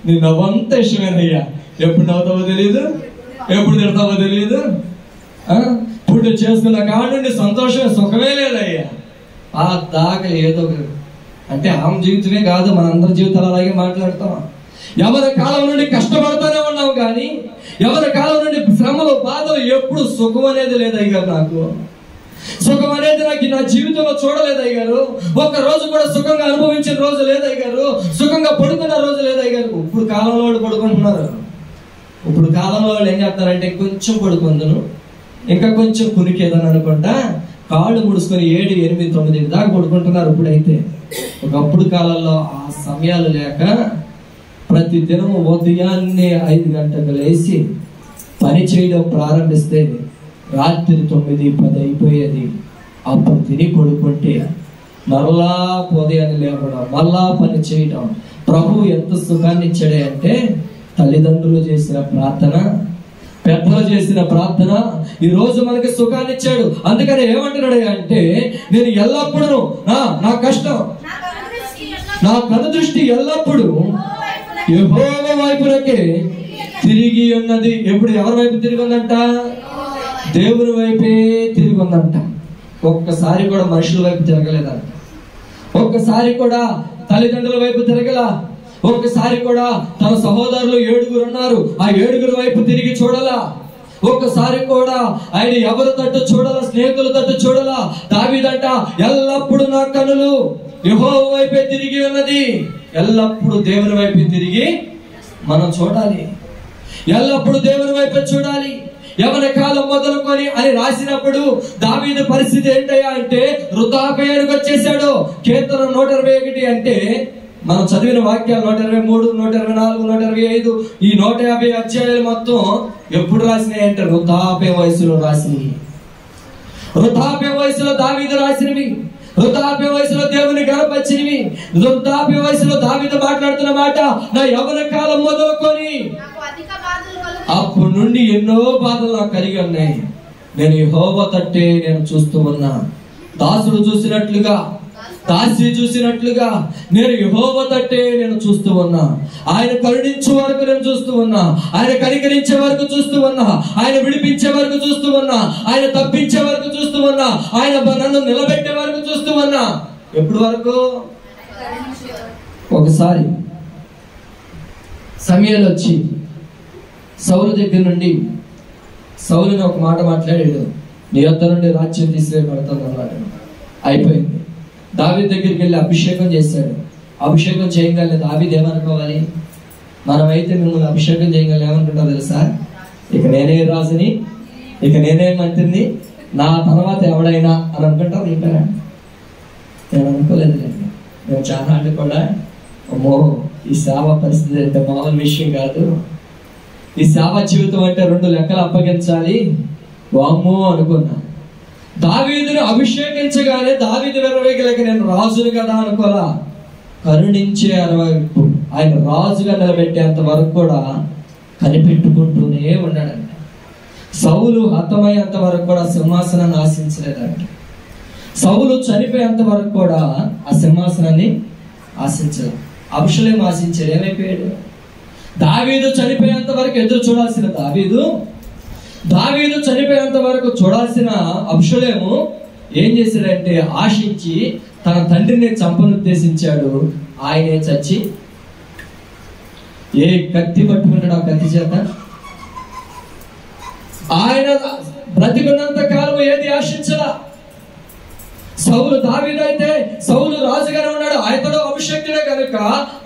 నీ నవ్వంతా ఇష్టమేనయ్యా, ఎప్పుడు నవ్వుతావో తెలియదు, ఎప్పుడు తిడతావో తెలియదు, పుట్టు చేసుకున్న కాడు సంతోషమే సుఖమే లేదయ్యా, ఆ దాకా ఏదో అంటే ఆమె జీవితమే కాదు, మనందరి జీవితాలు అలాగే మాట్లాడతాం. ఎవరి కాలం నుండి కష్టపడుతూనే ఉన్నాం కానీ ఎవరి కాలం నుండి శ్రమలు బాధలు ఎప్పుడు సుఖం అనేది లేదయ్యారు. నాకు సుఖం అనేది నాకు నా జీవితంలో చూడలేదయ్యారు. ఒక్క రోజు కూడా సుఖంగా అనుభవించిన రోజు లేదయ్యారు, సుఖంగా పడుకున్న రోజు లేదయ్యారు. ఇప్పుడు కాలంలో వాళ్ళు పడుకుంటున్నారు. ఇప్పుడు కాలంలో వాళ్ళు ఏం చేస్తారంటే, కొంచెం పడుకుందును, ఇంకా కొంచెం కునికేదని అనుకుంటా కాళ్ళు ముడుచుకొని 7, 8, 9 దాకా పడుకుంటున్నారు. ఇప్పుడైతే ఒకప్పుడు కాలంలో ఆ సమయాలు లేక ప్రతి దినము ఉదయాన్నే 5 గంటలకు లేచి పని చేయడం ప్రారంభిస్తే రాత్రి 9, 10 అయిపోయేది. అప్పుడు తిని పడుకుంటే మరలా ఉదయాన్నే లేవడం, మరలా పని చేయడం. ప్రభు ఎంత సుఖాన్ని ఇచ్చాడే అంటే, తల్లిదండ్రులు చేసిన ప్రార్థన, పెద్దలు చేసిన ప్రార్థన ఈ రోజు మనకి సుఖాన్ని ఇచ్చాడు. అందుకని ఏమంటున్నాడు అంటే, నేను ఎల్లప్పుడూ నా కష్టం, నా కనుదృష్టి ఎల్లప్పుడూ యెహోవా వైపునకే తిరిగి ఉన్నది. ఎప్పుడు ఎవరి వైపు తిరిగి ఉందంట? దేవుని వైపే తిరిగి ఉందంట. ఒక్కసారి కూడా మనుషుల వైపు తిరగలేదంట. ఒక్కసారి కూడా తల్లిదండ్రుల వైపు తిరగలా. ఒక్కసారి కూడా తన సహోదరులు 7 ఉన్నారు, ఆ 7 వైపు తిరిగి చూడలా. ఒక్కసారి కూడా ఆయన ఎవరి తట్టు చూడాల, స్నేహితుల తట్టు చూడాల. దావీదంట, ఎల్లప్పుడూ నా కన్నులు యెహోవా వైపే తిరిగి ఉన్నది. ఎల్లప్పుడూ దేవుని వైపు తిరిగి మనం చూడాలి, ఎల్లప్పుడూ దేవుని వైపే చూడాలి. యవ్వన కాలం మొదలుకొని అని రాసినప్పుడు దావీదు పరిస్థితి ఏంటయ్యా అంటే, వృద్ధాప్యానికి వచ్చేసాడు. కీర్తన 121 అంటే మనం చదివిన వాక్యాలు 123, 124, 125 ఈ 150 అధ్యాయాలు మొత్తం ఎప్పుడు రాసినాయి అంటే వృద్ధాప్య వయసులో రాసినవి. వృద్ధాప్య వయసులో దావీదు రాసినవి, వృద్ధాప్య వయసులో దేవుని గణపరిచినవి, వృద్ధాప్య వయసులో దావీదు మాట్లాడుతున్న మాట, నా యవ్వన కాలం మొదలుకొని అప్పటి నుండి ఎన్నో బాధలు నాకు కలిగి ఉన్నాయి. నేను యెహోవా తట్టే నేను చూస్తూ ఉన్నా. దాసుడు చూసినట్లుగా, దాసి చూసినట్లుగా నేను యెహోవా తట్టే నేను చూస్తూ ఉన్నా. ఆయన కరుణించే వరకు నేను చూస్తూ ఉన్నా, ఆయన కనికరించే వరకు చూస్తూ ఉన్నా, ఆయన విడిపించే వరకు చూస్తూ ఉన్నా, ఆయన తప్పించే వరకు చూస్తూ ఉన్నా, ఆయన నన్ను నిలబెట్టే వరకు చూస్తూ ఉన్నా. ఎప్పుడు వరకు? ఒకసారి సమూయేలు వచ్చి సౌలు దగ్గర నుండి సౌలుని ఒక మాట మాట్లాడాడు, నీ యొద్ద నుండి రాజ్యం తీసివేయబడుతుంది అన్నాడు. అయిపోయింది. దావీదు దగ్గరికి వెళ్ళి అభిషేకం చేశాడు. అభిషేకం చేయగలిగిన దావీదు ఏమనుకోవాలి? మనమైతే మిమ్మల్ని అభిషేకం చేయగలిగిన ఏమనుకుంటావు తెలుసా? ఇక నేనే రాజుని, ఇక నేనే మంత్రిని, నా తర్వాత ఎవడైనా అని అనుకుంటావు. ఇంకా నేను అనుకోలేదు. నేను చాలా అంటే కూడా, అమ్మో ఈ సేవ పరిస్థితి అంటే మామూలు విషయం కాదు, ఈ సేవ జీవితం అంటే 2 లెక్కలు అప్పగించాలి, వామ్మో అనుకున్నా. దావీదుని అభిషేకించగానే దావీదు విర్రవీగలేక నేను రాజును కదా అనుకోలా. కరుణించే వైపు ఆయన రాజుగా నిలబెట్టేంత వరకు కూడా కనిపెట్టుకుంటూనే ఉన్నాడంట. సౌలు హతమయ్యేంత వరకు కూడా సింహాసనాన్ని ఆశించలేదంట. సౌలు చనిపోయేంత వరకు కూడా ఆ సింహాసనాన్ని ఆశించాడు. అబ్షాలోం ఆశించాడు, ఏమైపోయాడు? దావీదు చనిపోయేంత వరకు ఎదురు చూడాల్సిన దావీదు చనిపోయేంత వరకు చూడాల్సిన అబ్షాలోము ఏం చేశాడంటే ఆశించి తన తండ్రిని చంపనుద్దేశించాడు. ఆయనే చచ్చి ఏ కత్తి పట్టుకుంటాడు? ఆ కత్తి చేత. ఆయన బ్రతికున్నంత కాలం ఏది ఆశించలా. సౌలు దావీదు అయితే సౌలు రాజుగానే ఉన్నాడు, అతడు అభిషేక్తుడే కనుక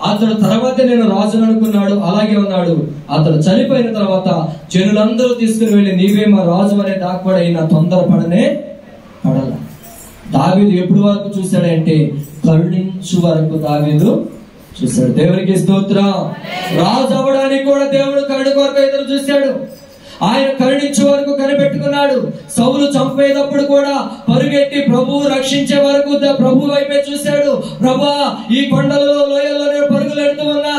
అతడు తర్వాతే నేను రాజును అనుకున్నాడు. అలాగే ఉన్నాడు. అతడు చనిపోయిన తర్వాత జనులందరూ తీసుకుని వెళ్ళి నీవే మా రాజు అనే దాకా అయినా తొందరపడనే పడాల. దావీదు ఎప్పుడు వరకు చూశాడంటే కరుణించు వరకు దావీదు చూశాడు. దేవునికి స్తోత్రం. రాజు అవ్వడానికి కూడా దేవుడు కరుణ కొరకు ఎదురు చూశాడు. ఆయన కరుణించే వరకు కనిపెట్టుకున్నాడు. సౌలు చంపేటప్పుడు కూడా పరుగెట్టి ప్రభువు రక్షించే వరకు ప్రభు వైపే చూశాడు. ప్రభా, ఈ కొండలలో లోయల్లో నేను పరుగులెడుతూ ఉన్నా,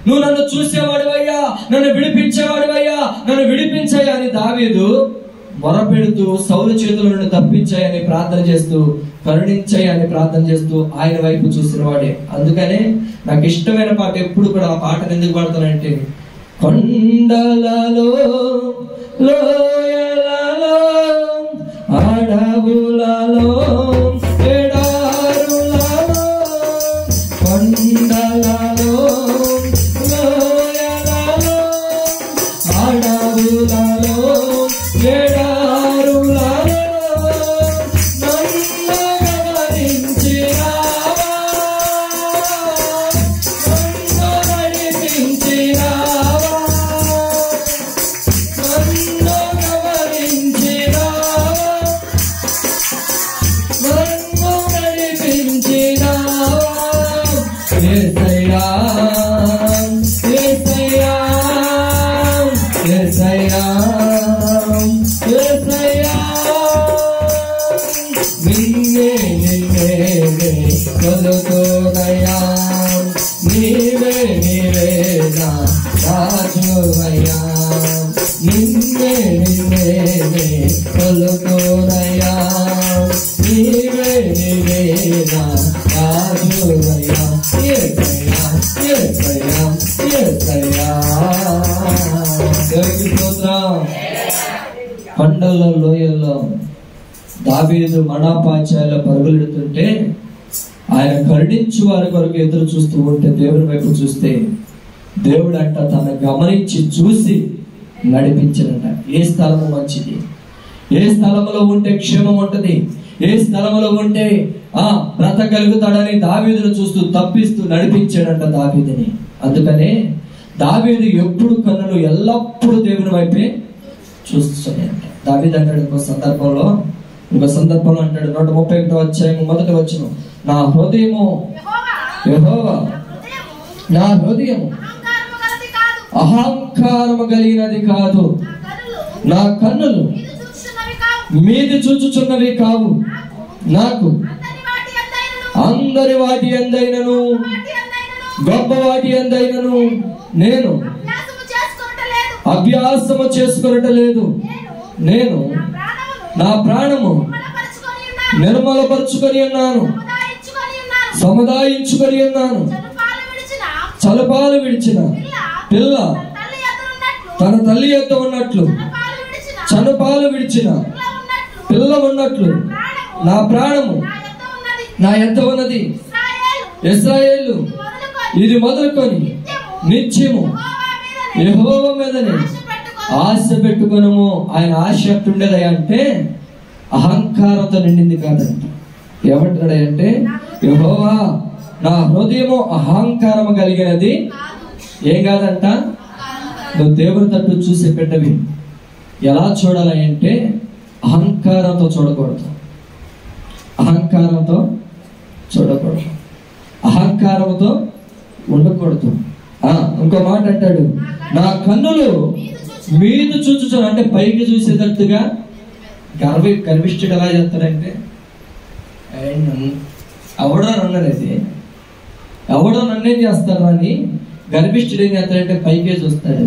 నువ్వు నన్ను చూసేవాడివయ్యా, నన్ను విడిపించేవాడివయ్యా, నన్ను విడిపించాయా అని దావీదు మొరపెడుతూ సౌలు చేతుల నుండి తప్పించాయని ప్రార్థన చేస్తూ, కరుణించాయని ప్రార్థన చేస్తూ ఆయన వైపు చూసిన వాడే. అందుకనే నాకు ఇష్టమైన పాట ఎప్పుడు కూడా ఆ పాటను ఎందుకు పాడతానంటే, కొండలలో లోయలలో అడవులలో ఎడారులలో, కొండలలో లోయలలో అడవులలో ఎడారులలో నన్ను గమనించినావా, నన్ను నడిపించినావా, నన్ను గమనించినావా, నన్ను నడిపించినావా. యేసయ్యా, యేసయ్యా, యేసయ్యా, యేసయ్యా, నిన్నే నిన్నే కొలుకోనయ్యా, నీవే నీవే నా రాజువయ్యా, నిన్నే నిన్నే కొలుకోనయ్యా, నీవే నీవే నా రాజువయ్యా. యేసయ్యా, యేసయ్యా, యేసయ్యా. దేవునికి స్తోత్రం. కొండల్లో లోయల్లో దావీదు మణాపాచాల్లో పరుగులెడుతుంటే ఆయన కరుణించు వారి కొరకు ఎదురు చూస్తూ ఉంటే, దేవుని వైపు చూస్తే దేవుడు అంట తన గమనించి చూసి నడిపించడంట. ఏ స్థలము మంచిది, ఏ స్థలంలో ఉంటే క్షేమం ఉంటది, ఏ స్థలంలో ఉంటే బ్రతకగలుగుతాడని దావీదును చూస్తూ తప్పిస్తూ నడిపించాడంట దావీదుని. అందుకనే దావీదు ఎప్పుడు కన్నులు ఎల్లప్పుడూ దేవుని వైపే చూస్తున్నాయంట. దావీదు అంటాడు ఇంకో సందర్భంలో అంటాడు, 131వ అధ్యాయం 1వ వచనం, నా హృదయము యెహోవా, నా హృదయము అహంకారము కలిగినది కాదు, నా కన్నులు మీది చూచుచున్నవి కావు, నాకు అందరి వాటి ఎందైనను గొప్ప వాటి ఎందైనను నేను అభ్యాసము చేసుకొనటలేదు, నేను నా ప్రాణము నిర్మలపరుచుకొని ఉన్నాను, సముదాయించుకొని ఉన్నాను. చలపాలు విడిచిన పిల్ల తన తల్లి యొద్ద ఉన్నట్లు, చనుపాలు విడిచిన పిల్ల ఉన్నట్లు నా ప్రాణము నా యొద్ద ఉన్నది. ఇశ్రాయేలు ఇది మొదలుకొని నిత్యము యెహోవా మీదనే ఆశ పెట్టుకొనుము. ఆయన ఆశ ఎట్టుండేదయ్యా అంటే అహంకారంతో నిండింది కాదంట. ఏమంటాడంటే, యెహోవా నా హృదయము అహంకారము కలిగినది ఏం కాదంట. నువ్వు దేవుని తట్టు చూసే పెట్టవి ఎలా చూడాలి అంటే అహంకారంతో చూడకూడదు, అహంకారంతో చూడకూడదు, అహంకారంతో ఉండకూడదు. ఇంకో మాట అంటాడు, నా కన్నులు మీదు చూచుచాను అంటే పైకి చూసేటట్టుగా. గర్విష్ఠుడు ఎలా చేస్తాడంటే, ఎవడో నన్నది ఎవడో నన్నేం చేస్తాడు అని గర్విష్ఠుడు ఏం చేస్తాడంటే పైకే చూస్తాడు.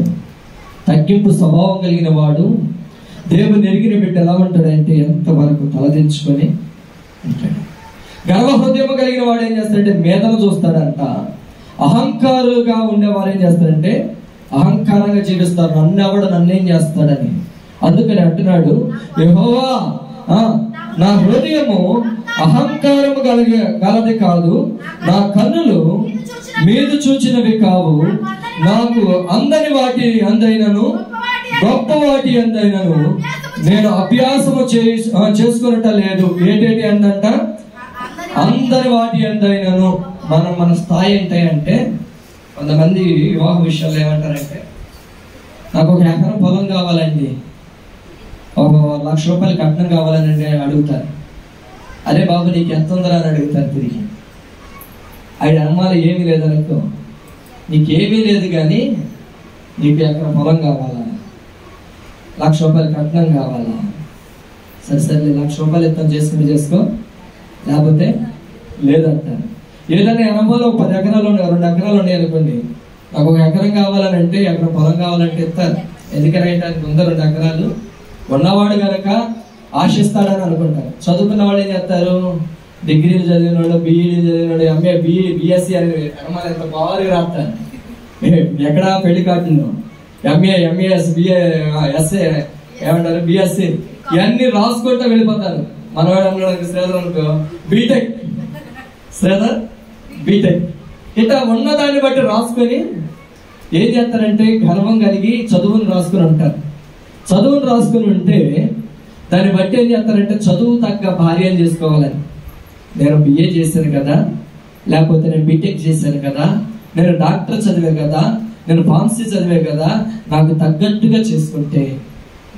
తగ్గింపు స్వభావం కలిగిన వాడు దేవుని ఎరిగిన బిడ్డ ఎలా ఉంటాడంటే ఎంతవరకు తలదించుకొని అంటాడు. గర్వ హృదయం కలిగిన వాడు ఏం చేస్తాడంటే మేధను చూస్తాడంట. అహంకారులుగా ఉండేవారు ఏం చేస్తారంటే అహంకారంగా జీవిస్తారు, నన్నెవడు నన్నేం చేస్తాడని. అందుకని అంటున్నాడు, యెహోవా నా హృదయము అహంకారము గలది కాదు, నా కన్నులు మీద చూచినవి కావు, నాకు అందని వాటి అందైనను గొప్ప వాటి అందైనను నేను అభ్యాసము చేసుకున్నట్ట లేదు. ఏంటేంటి అందంట? అందరి వాటి అందైనను. మన స్థాయి ఏంటంటే, కొంతమంది వివాహ విషయాల్లో ఏమంటారంటే, నాకు 1 ఎకరం పొలం కావాలండి, 1 లక్ష రూపాయలు కట్నం కావాలని అడుగుతారు. అరే బాబు నీకు ఎంత ఉందా అని అడుగుతారు తిరిగి. ఆయన అమ్మాలి ఏమీ లేదనుకో, నీకేమీ లేదు కానీ నీకు 1 ఎకరం పొలం కావాలా, 1 లక్ష రూపాయలు కట్నం కావాలా, సరే 1 లక్ష రూపాయలు ఎత్తం చేసుకో, లేకపోతే లేదంటారు. ఏదైనా అనుభవాలు 10 ఎకరాలు ఉన్నాయి, 2 ఎకరాలు ఉన్నాయి అనుకోండి, నాకు 1 ఎకరం కావాలని అంటే 1 ఎకరం పొలం కావాలంటే ఇస్తారు. ఎందుకని ఆయనకు ఉందా 2 ఎకరాలు ఉన్నవాడు కనుక ఆశిస్తాడని అనుకుంటారు. చదువుకున్న వాడు ఏం చేస్తారు, డిగ్రీలు చదివినాడు, బీఈడీ చదివినాడు, ఎంఏ బిఎస్సి అని అనుమానం ఎంత బాగా రాస్తారు. ఎక్కడ పెళ్లి కార్డుల్లో ఎంఏఎస్ ఎస్ఏ ఏమంటారు బిఎస్సి ఇవన్నీ రాసుకుంటూ వెళ్ళిపోతారు. మనవాడు అన్నాడు శ్రీధర్ అనుకో బీటెక్, శ్రీధర్ బీటెక్, ఇట్లా ఉన్నదాన్ని బట్టి రాసుకొని ఏం చేస్తారంటే గర్వం కలిగి చదువుని రాసుకుని ఉంటారు. చదువుని రాసుకుని ఉంటే దాన్ని బట్టి ఏం చేస్తారంటే చదువు తగ్గ భార్యను చేసుకోవాలని. నేను బిఏ చేశాను కదా, లేకపోతే నేను బీటెక్ చేశాను కదా, నేను డాక్టర్ చదివే కదా, నేను ఫార్మసీ చదివే కదా, నాకు తగ్గట్టుగా చేసుకుంటే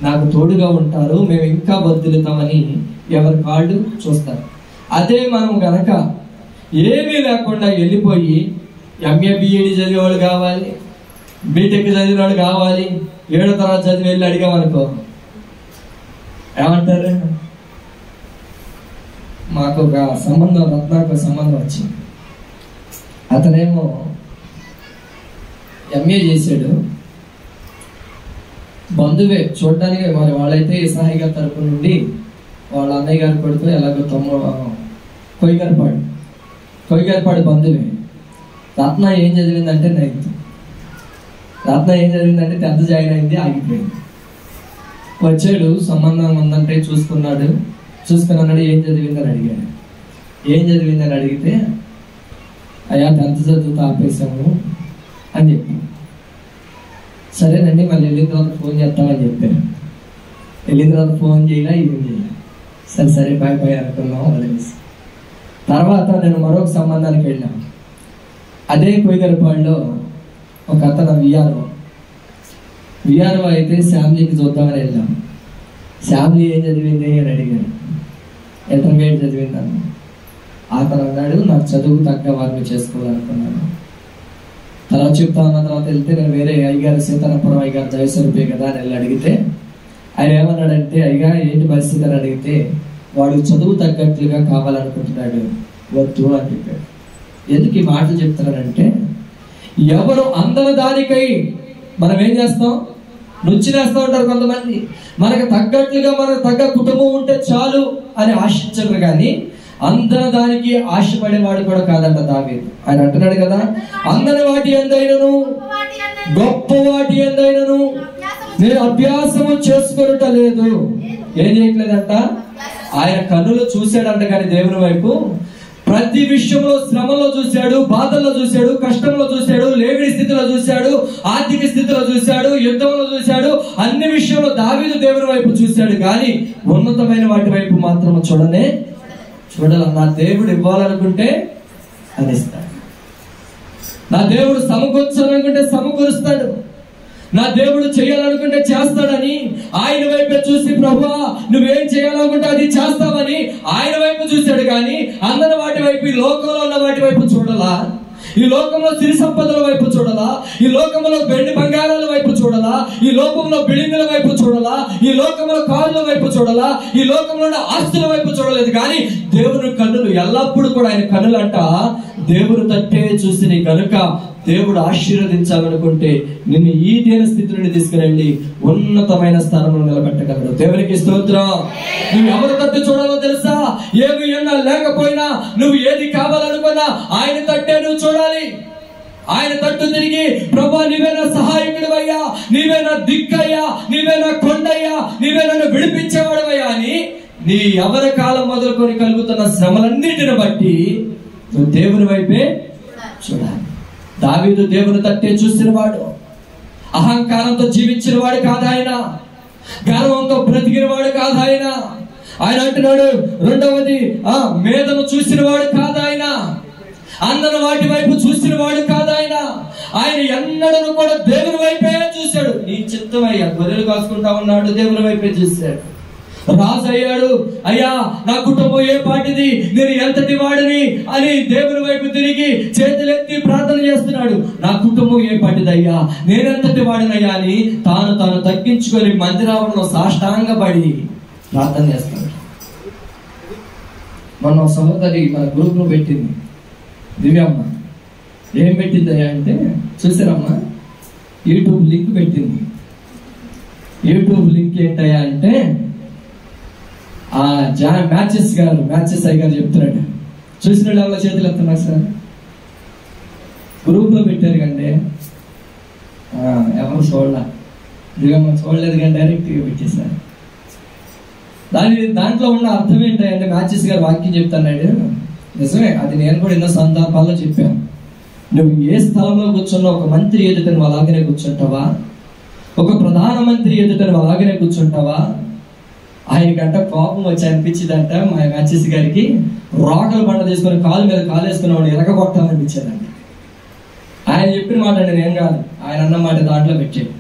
నాకు తోడుగా ఉంటారు, మేము ఇంకా వర్ధిల్లుతామని ఎవరి కాళ్ళు చూస్తారు. అదే మనం గనక ఏమీ లేకుండా వెళ్ళిపోయి ఎంఏ బిఈడి చదివేవాడు కావాలి, బీటెక్ చదివినవాడు కావాలి, 7వ తరగతి చదివి వెళ్ళి అడిగామనుకో ఏమంటారు? మాకు ఒక సంబంధం, రత్నాకు సంబంధం వచ్చింది. అతనేమో ఎంఏ చేశాడు, బంధువే చూడడానికి. మరి వాళ్ళైతే ఇసాయి గారి తరపు నుండి వాళ్ళ అన్నయ్య గారి కొడుకు ఎలాగో కొయ్యగారిపాడు బంధువే. రత్న ఏం చదివిందంటే 9th, రత్న ఏం చదివిందంటే 10th జాయిన్ అయింది, ఆగిపోయింది. వచ్చాడు, సంబంధం ఉందంటే చూసుకున్నాడు, చూసుకున్నాడు. ఏం చదివిందని అడిగాడు. ఏం చదివిందని అడిగితే అయ్యా 10th చదువుతా ఆపేసాము అని చెప్పి, సరేనండి మళ్ళీ వెళ్ళిన తర్వాత ఫోన్ చేస్తామని చెప్పారు. వెళ్ళిన తర్వాత ఫోన్ చేయాలా, ఏం చేయాలి, సరే బాయ్ అనుకున్నాం వదిలేసి. తర్వాత నేను మరొక సంబంధానికి వెళ్ళాను. అదే కొయ్యగరపాడులో ఒక అతను విఆర్ఓ అయితే ఫ్యామిలీకి చూద్దామని వెళ్ళాం. ఫ్యామిలీ ఏం చదివింది అని అడిగాను. ఇంటర్మీడియట్ చదివిందన్న. అతను అన్నాడు నాకు చదువు తగ్గ వారిని చేసుకోవాలనుకున్నాను. తర్వాత చెప్తా ఉన్న తర్వాత వెళ్తే నేను వేరే అయ్యగారు సీతారాపురం అయ్యగారు దయస్వరూపే కదా అని వెళ్ళి అడిగితే ఆయన ఏమన్నాడంటే, అయ్యా ఏంటి పరిస్థితి అని అడిగితే, వాడు చదువు తగ్గట్లుగా కావాలనుకుంటున్నాడు, వద్దు అని చెప్పాడు. ఎందుకు ఈ మాటలు చెప్తున్నానంటే, ఎవరు అందరి దానికై మనం ఏం చేస్తాం, నుచ్చినేస్తూ ఉంటారు కొంతమంది. మనకు తగ్గట్లుగా మనకు తగ్గ కుటుంబం ఉంటే చాలు అని ఆశించరు, కానీ అందరి దానికి ఆశపడేవాడు కూడా కాదంట దావీదు. ఆయన అంటున్నాడు కదా, అందరి వాటి ఎందైనను గొప్ప వాటి ఎందైనను నేను అభ్యాసము చేసుకొనుట లేదు. ఏం చేయట్లేదంట, ఆయన కన్నులు చూశాడంట, కానీ దేవుని వైపు ప్రతి విషయంలో శ్రమలో చూశాడు, బాధల్లో చూశాడు, కష్టంలో చూశాడు, లేవిడి స్థితిలో చూశాడు, ఆర్థిక స్థితిలో చూశాడు, యుద్ధంలో చూశాడు. అన్ని విషయంలో దావీదు దేవుని వైపు చూశాడు, కానీ ఉన్నతమైన వాటి వైపు మాత్రం చూడాల. నా దేవుడు ఇవ్వాలనుకుంటే అది ఇస్తాడు, నా దేవుడు సమకూర్చాలనుకుంటే సమకూరుస్తాడు, నా దేవుడు చేయాలనుకుంటే చేస్తాడని ఆయన వైపే చూసి ప్రభువా నువ్వేం చేయాలనుకుంటే అది చేస్తావని ఆయన వైపు చూశాడు. కానీ అందరి వాటి వైపు, ఈ లోకంలో ఉన్న వాటి వైపు చూడాలా, ఈ లోకంలో సిరి సంపదల వైపు చూడాలా, ఈ లోకంలో వెండి బంగారాల వైపు చూడాలా, ఈ లోకంలో బిల్డింగుల వైపు చూడాలా, ఈ లోకంలో కార్ల వైపు చూడాలా, ఈ లోకంలో ఆస్తుల వైపు చూడలేదు. కానీ దేవుని కన్నులు ఎల్లప్పుడూ కూడా, ఆయన కన్నులంట దేవుని తట్టే చూసి కనుక దేవుడు ఆశీర్వదించాలనుకుంటే నిన్ను ఈ దేని స్థితి నుండి తీసుకురండి ఉన్నతమైన స్థానంలో నిలబెట్టగలడు. దేవునికి స్తోత్రం. నువ్వు ఎవరి తట్టు చూడాలో తెలుసా? ఏమి ఎన్నా లేకపోయినా, నువ్వు ఏది కావాలనుకున్నా ఆయన తట్టే నువ్వు చూడాలి. ఆయన తట్టు తిరిగి, ప్రభా నీవే నా సహాయకుడివయ్యా, నీవే నా దిక్కయ్యా, నీవే నా కొండయ్యా, నీవే నన్ను విడిపించేవాడవయ్యా అని నీ యవ్వన కాలం మొదలుకొని కలుగుతున్న శ్రమలన్నిటిని బట్టి నువ్వు దేవుని వైపే చూడాలి. దావీదు దేవుని తట్టే చూసిన వాడు, అహంకారంతో జీవించిన వాడు కాదు ఆయన, గర్వంతో బ్రతికిన వాడు కాదు ఆయన. ఆయన అంటున్నాడు, రెండవది మేధను చూసిన వాడు కాదు ఆయన, అందరు వాటి వైపు చూసిన వాడు కాదు ఆయన. ఆయన ఎన్నడూ కూడా దేవుని వైపే చూశాడు. నీ చిత్తమయ్యా, గొర్రెలు కాసుకుంటా ఉన్నాడు, దేవుని వైపే చూశాడు. రాజు అయ్యాడు, అయ్యా నా కుటుంబం ఏ పాటిది, నేను ఎంతటి వాడిని అని దేవుని వైపు తిరిగి చేతులెత్తి ప్రార్థన చేస్తున్నాడు. నా కుటుంబం ఏ పాటిది అయ్యా, నేనెంతటి వాడినయ్యా అని తాను తగ్గించుకొని మందిరావడంలో సాష్టాంగపడి ప్రార్థన చేస్తున్నాడు. మన సహోదరి మన గ్రూప్ లో పెట్టింది, దివ్యమ్మ ఏం పెట్టిందయ్యా అంటే, చూసారమ్మా యూట్యూబ్ లింక్ పెట్టింది. యూట్యూబ్ లింక్ ఏంటయ్యా అంటే, మ్యాచెస్ అయ్య గారు చెప్తున్నాడు. చూసిన వాళ్ళు ఎవరో చేతులు ఎత్తున్నారు సార్, గ్రూప్ లో పెట్టారు కండి, ఎవరు చూడలేదు కానీ డైరెక్ట్ గా పెట్టేశారు. దాంట్లో ఉన్న అర్థం ఏంటంటే, మ్యాచెస్ గారు వాక్యం చెప్తున్నాడు, నిజమే, అది నేను కూడా ఎన్నో సందర్భాల్లో చెప్పాను. నువ్వు ఏ స్థలంలో కూర్చున్నా, ఒక మంత్రి ఎదుట నువ్వు అలాగనే కూర్చుంటావా, ఒక ప్రధానమంత్రి ఎదుట నువ్వు అలాగనే కూర్చుంటావా? ఆయనకంట కోపం వచ్చి అనిపించిందంట మా మ్యాచెస్ గారికి, రోకల బండ తీసుకొని కాలు మీద కాలు వేసుకున్నాడు, ఎరగొట్టాలనిపించేదంట. ఆయన చెప్పిన మాట నేను కాదు, ఆయన అన్న మాట దాంట్లో పెట్టాడు.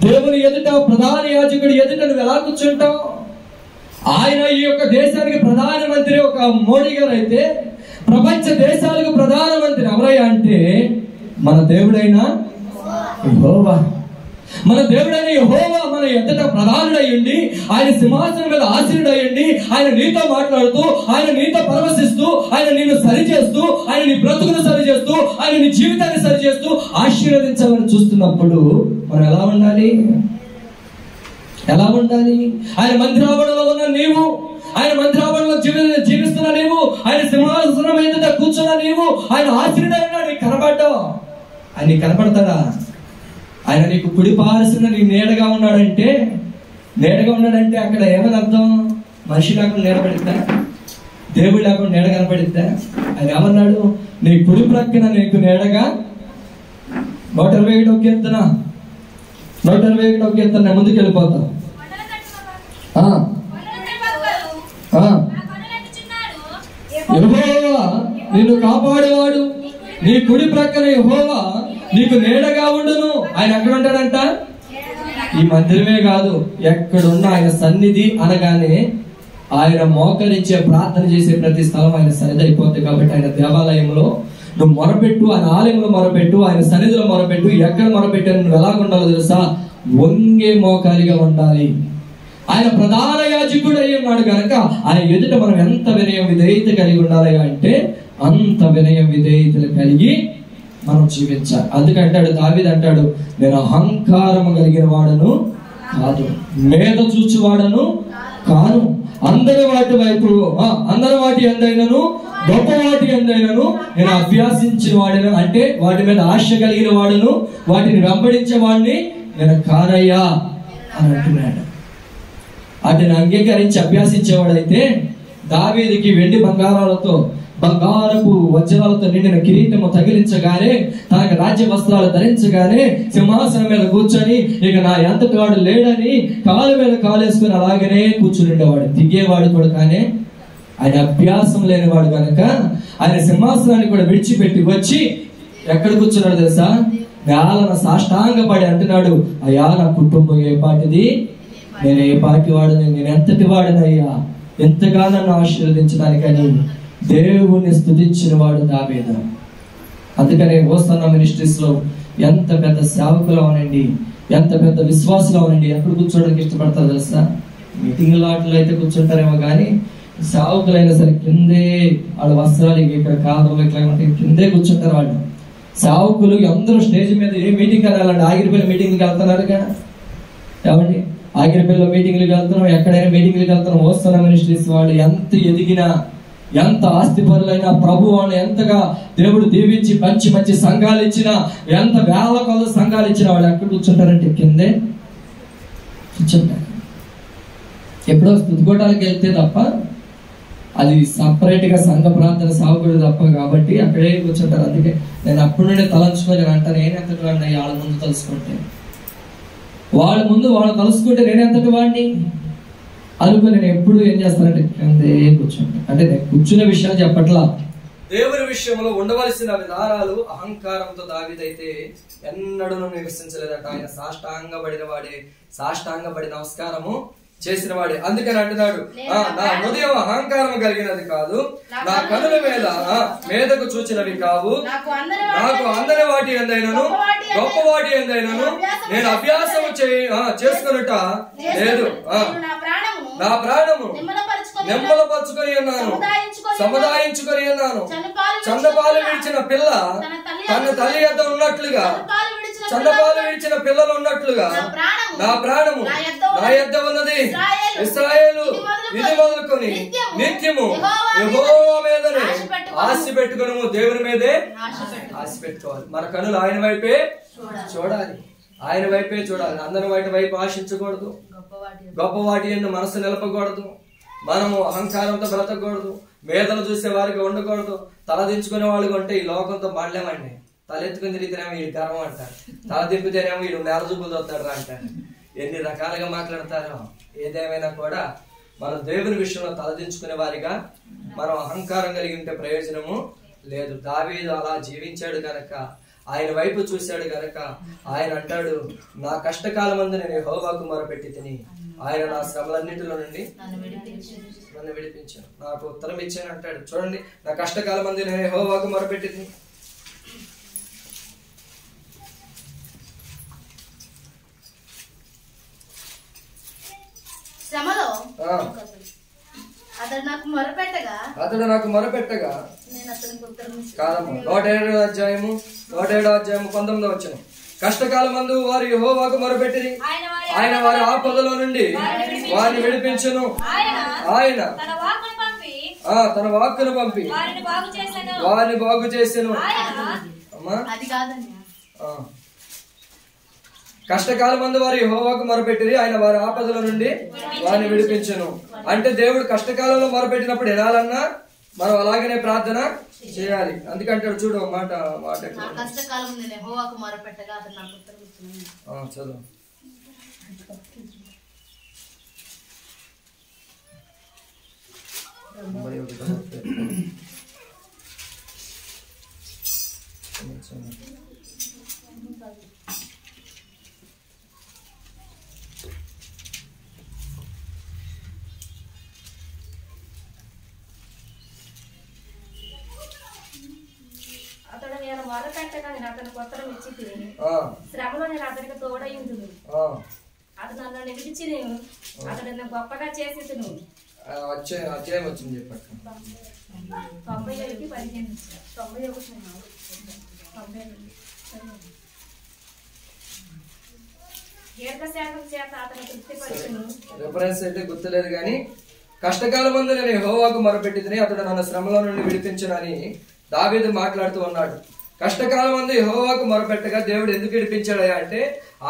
దేవుని ఎదుట, ప్రధాన యాజకుడి ఎదుట నువ్వు ఎలా కూర్చుంటావు? ఆయన ఈ యొక్క దేశానికి ప్రధానమంత్రి ఒక మోడీ గారు అయితే, ప్రపంచ దేశాలకు ప్రధానమంత్రి ఎవరయ్యా అంటే మన దేవుడైనా యెహోవా. మన దేవుడైన యెహోవా మన ఎదుట ప్రధానుడయ్యండి, ఆయన సింహాసనం మీద ఆసీనుడయ్యండి, ఆయన నీతో మాట్లాడుతూ, ఆయన నీతో పరవశిస్తూ, ఆయన నిన్ను సరిచేస్తూ, ఆయన నీ బ్రతుకును సరిచేస్తూ, ఆయన నీ జీవితాన్ని సరిచేస్తూ ఆశీర్వదించాలని చూస్తున్నప్పుడు మనం ఎలా ఉండాలి? ఆయన మందిరావడంలో ఉన్న నీవు, ఆయన మందిరావడంలో జీవిస్తున్న నీవు, ఆయన సింహాసనం మీద కూర్చున్న నీవు, ఆయన ఆశీర్వాదంగా నీకు కనబడ్డావు. ఆయన నీకు కనపడతాడా? ఆయన నీకు కుడి పార్శ్వన నీ నీడగా ఉన్నాడంటే అక్కడ ఏమని అర్థం? మనిషి లేకుండా నీడబడిద్దా? దేవుడు లేకుండా నీడ కనపడిద్దా? ఆయన ఏమన్నాడు? నీ కుడి ప్రక్కన నీకు నీడగా 121 కీర్తన ముందుకు వెళ్ళిపోతాం. యెహోవా నిన్ను కాపాడేవాడు, నీ కుడి ప్రక్కన యెహోవా నీకు నీడగా ఉండును. ఆయన ఎక్కడ ఉంటాడంట? ఈ మందిరమే కాదు, ఎక్కడున్నా ఆయన సన్నిధి అనగానే ఆయన మోకరించే ప్రార్థన చేసే ప్రతి స్థలం ఆయన సన్నిధి అయిపోతుంది. కాబట్టి ఆయన దేవాలయంలో నువ్వు మొరపెట్టు, ఆయన ఆలయంలో మొరపెట్టు, ఆయన సన్నిధిలో మొరపెట్టు. ఎక్కడ మొరపెట్టాను నువ్వు ఎలా ఉండాలో తెలుసా? వంగే మోకాలిగా ఉండాలి. ఆయన ప్రధాన యాజకుడు అయి ఉన్నాడు కనుక ఆయన ఎదుట మనం ఎంత వినయం విధేయత కలిగి ఉండాలి అంటే అంత వినయం విధేయతలు కలిగి మనం జీవించాలి. అందుకంటాడు దావీదు అంటాడు, నేను అహంకారము కలిగిన వాడను కాదు, మేధ చూచువాడను కాను, అందరి వాటి ఎందైనను గొప్ప వాటి ఎందైనను నేను అభ్యాసించిన వాడను, అంటే వాటి మీద ఆశ కలిగిన వాడును, వాటిని వెంబడించే వాడిని నేను కానయ్యా అని అంటున్నాడు. వాటిని అంగీకరించి అభ్యాసించేవాడైతే దావీదుకి వెండి బంగారపు వజ్రాలతో నిండిన కిరీటము తగిలించగానే, తనకు రాజ్య వస్త్రాలు ధరించగానే సింహాసనం మీద కూర్చొని ఇక నా ఎంతటి వాడు లేడని కాలు మీద కాలేసుకుని అలాగనే కూర్చునిండేవాడు, దిగేవాడు కూడా. కానీ ఆయన అభ్యాసం లేనివాడు కనుక ఆయన సింహాసనాన్ని కూడా విడిచిపెట్టి వచ్చి ఎక్కడ కూర్చున్నాడు తెలుసా? నేలన సాష్టాంగపడి అంటున్నాడు, అయ్యా నా కుటుంబం ఏ పాటిది, నేను ఏ పాటి వాడిని, నేను ఎంతటి వాడినయ్యా, ఎంతగా నన్ను ఆశీర్వదించడానికని దేవుని స్తుతించిన వాడు దావీదు. అందుకనే హోసన్నా మినిస్ట్రీస్ లో ఎంత పెద్ద సేవకులు అవనండి, ఎంత పెద్ద విశ్వాసులు అవనండి, ఎక్కడ కూర్చోడానికి ఇష్టపడతారు తెలుసా? మీటింగ్ లాట్లో అయితే కూర్చుంటారేమో కానీ సేవకులైనా సరే కిందే వాళ్ళ వస్త్రాలు ఇక్కడ కాదు ఇట్లా ఉంటాయి, కిందే కూర్చుంటారు వాళ్ళు. సేవకులు అందరూ స్టేజ్ మీద ఏ మీటింగ్ వెళ్ళాలండి, ఆగిరిపోయిన మీటింగ్కి వెళ్తున్నారు కదా ఏమండి? ఆగిరిపల్లిలో మీటింగ్లకు వెళ్తున్నాం, ఎక్కడైనా మీటింగ్లకు వెళ్తున్నాం. ఓస్తానా మినిస్ట్రీస్ వాళ్ళు ఎంత ఎదిగినా, ఎంత ఆస్తిపరులైనా, ప్రభు వాళ్ళు ఎంతగా దేవుడు దీవించి మంచి మంచి సంఘాలు ఇచ్చినా, ఎంత వేల కొల సంఘాలు ఇచ్చినా వాళ్ళు ఎక్కడ కూర్చుంటారంటే కిందే కూర్చుంటారు. ఎప్పుడో స్తుతికోటాలకు వెళ్తే తప్ప, అది సపరేట్ గా సంఘ ప్రార్థన సాగుకూడదు తప్ప, కాబట్టి అక్కడే కూర్చుంటారు. అందుకే నేను అప్పటి నుండి తలంచుకొని అంటాను, నేనెంతటి వాడిని వాళ్ళ ముందు తలుసుకుంటే, వాళ్ళ ముందు వాళ్ళు తలుసుకుంటే నేనెంతటి వాడిని అనుకుని నేను ఎప్పుడు ఏం చేస్తానంటే కిందే కూర్చుంటాను. అంటే నేను కూర్చునే విషయాలు చెప్పట్లా, దేవుని విషయంలో ఉండవలసిన విధానాలు అహంకారంతో దావీదైతే ఎన్నడూ నివసించలేదట. ఆయన సాష్టాంగపడిన వాడే, సాష్టాంగపడి నమస్కారము చేసిన వాడే. అందుకని అంటున్నాడు, నా హృదయం అహంకారం కలిగినది కాదు, నా కనుల మీదకు చూచినవి కావు, నాకు అందని వాటి ఎందైనను గొప్ప వాటి ఎందైనను నేను అభ్యాసము చేసుకున్నట లేదు. నా ప్రాణము నెమ్మలపరుచుకొని ఉన్నాను, సముదాయించుకొని ఉన్నాను. చందపాలు విడిచిన పిల్ల తన తల్లి యొద్ద ఉన్నట్లుగా, చందపాలు విడిచిన పిల్లలు ఉన్నట్లుగా నా ప్రాణము నా యొద్ద ఉన్నది. ఇశ్రాయేలు ఇది మొదలుకొని నిత్యము యెహోవా మీదనే ఆశ పెట్టుకును. దేవుని మీదే ఆశ పెట్టుకోవాలి. మన కనులు ఆయన వైపే చూడాలి, ఆయన వైపే చూడాలి. అందరి వైపు ఆశించకూడదు, గొప్ప వాటి యందు మనసు నిలపకూడదు, మనము అహంకారంతో బ్రతకూడదు, మేధలు చూసే వారికి ఉండకూడదు. తలదించుకునే వాళ్ళకి ఉంటే ఈ లోకంతో మాడలేమండి. తలెత్తుకుని తిరిగితేనేమో వీడు గర్వం అంటారు, తల దింపితేనేమో వీడు నేల చూపులు వస్తాడు అంటారు. ఎన్ని రకాలుగా మాట్లాడతారో. ఏదేమైనా కూడా మనం దేవుని విషయంలో తలదించుకునే వారిగా మనం అహంకారం కలిగి ఉంటే ప్రయోజనము లేదు. దావీదు అలా జీవించాడు గనక, ఆయన వైపు చూశాడు గనక ఆయన అంటాడు, నా కష్టకాలం మందు నేను యెహోవాకు మొరపెట్టి తిని ఆయన నా శ్రమలన్నిటిలో నుండి నన్ను విడిపించాను, నాకు ఉత్తరం ఇచ్చాను అంటాడు. చూడండి, నా కష్టకాలం మందు నేను యెహోవాకు మొరపెట్టి తిని. శ్రమలో అతడు నాకు మొరపెట్టగా నేను అతనికి ఉత్తరం కాదమ్మా. 107వ అధ్యాయము 19వ వచనం. కష్టకాలం మందు వారు యెహోవాకు మొరపెట్టిరి, ఆయన వారి ఆపదలో నుండి వారిని విడిపించును. ఆయన తన వాక్కును పంపి వారిని బాగు చేసెను. అమ్మా, అది కాదండి. కష్టకాలం మందు వారు యెహోవాకు మొరపెట్టిరి, ఆయన వారి ఆపదల నుండి వారిని విడిపించును. అంటే దేవుడు కష్టకాలంలో మొరపెట్టినప్పుడు ఎలాలన్నా మనం అలాగనే ప్రార్థన చేయాలి. అందుకంటాడు, చూడు మాట కష్టకాలం నేను యెహోవాకు మొరపెట్టగా అతడు నాకు ఉత్తరం ఇచ్చెను. చదువు. అతడు నేను మొరపెట్టగా నేను అతనికి ఉత్తరం ఇచ్చి తిరిగి శ్రమలో నేను అతనికి తోడయిందును. అతను నన్ను విడిచి నేను అతడు గొప్పగా చేసి 90కి వచ్చింది చెప్పండి. 91కి 91 దీర్ఘశాంతం చేత అతను తృప్తిపరచును. రిఫరెన్స్ అయితే గుర్తులేదు కానీ, కష్టకాలం ముందు నేను యెహోవాకు మొరపెట్టిదని అతడు నన్ను శ్రమలో నుండి విడిపించునని దావీదు మాట్లాడుతూ ఉన్నాడు. కష్టకాలం ముందు యెహోవాకు మొరపెట్టగా దేవుడు ఎందుకు విడిపించాడయ్యా అంటే,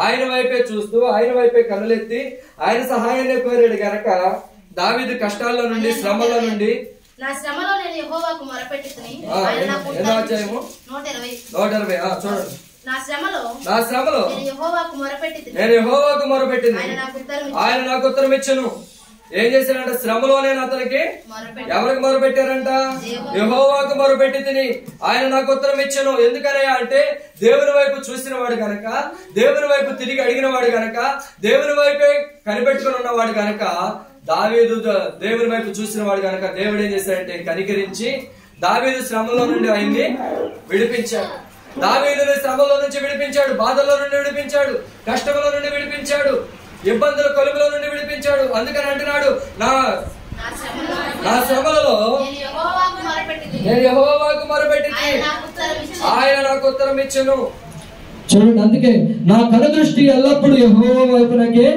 ఆయన వైపే చూస్తూ ఆయన వైపే కనులెత్తి ఆయన సహాయాన్ని కోరాడు గనక దావీదు కష్టాల్లో నుండి, శ్రమలో నుండి నా శ్రమలో నేను యెహోవాకు మొరపెట్టితిని. ఎన్నో అధ్యాయము 120. చూడండి, నా శ్రమలో నేను యెహోవాకు మొరపెట్టింది, ఆయన నాకు ఉత్తరం ఇచ్చెను. ఏం చేశాడంట? శ్రమలోనే అతనికి ఎవరికి మొరపెట్టారంట? యెహోవాకు మొరపెట్టి తిని ఆయన నాకు ఉత్తరం ఇచ్చెను. ఎందుకనయ్యా అంటే, దేవుని వైపు చూసిన వాడు గనక, దేవుని వైపు తిరిగి అడిగిన వాడు గనక, దేవుని వైపే కనిపెట్టుకుని ఉన్నవాడు గనక, దావీదు దేవుని వైపు చూసిన వాడు గనక దేవుడు ఏం చేశాడంటే కనికరించి దావీదు శ్రమలో నుండి ఆయన్ని విడిపించాడు. దావీదుని శ్రమలో నుంచి విడిపించాడు, బాధల్లో నుండి విడిపించాడు, కష్టముల నుండి విడిపించాడు, ఇబ్బందుల కొలుపులో నుండి విడిపించాడు. అందుకని అంటున్నాడు, నా శ్రమలలో నేను యెహోవాకు మొరపెట్టి ఆయన నాకు ఉత్తరం ఇచ్చెను. చూడండి, అందుకే నా కనుదృష్టి ఎల్లప్పుడూ యెహోవా వైపునకే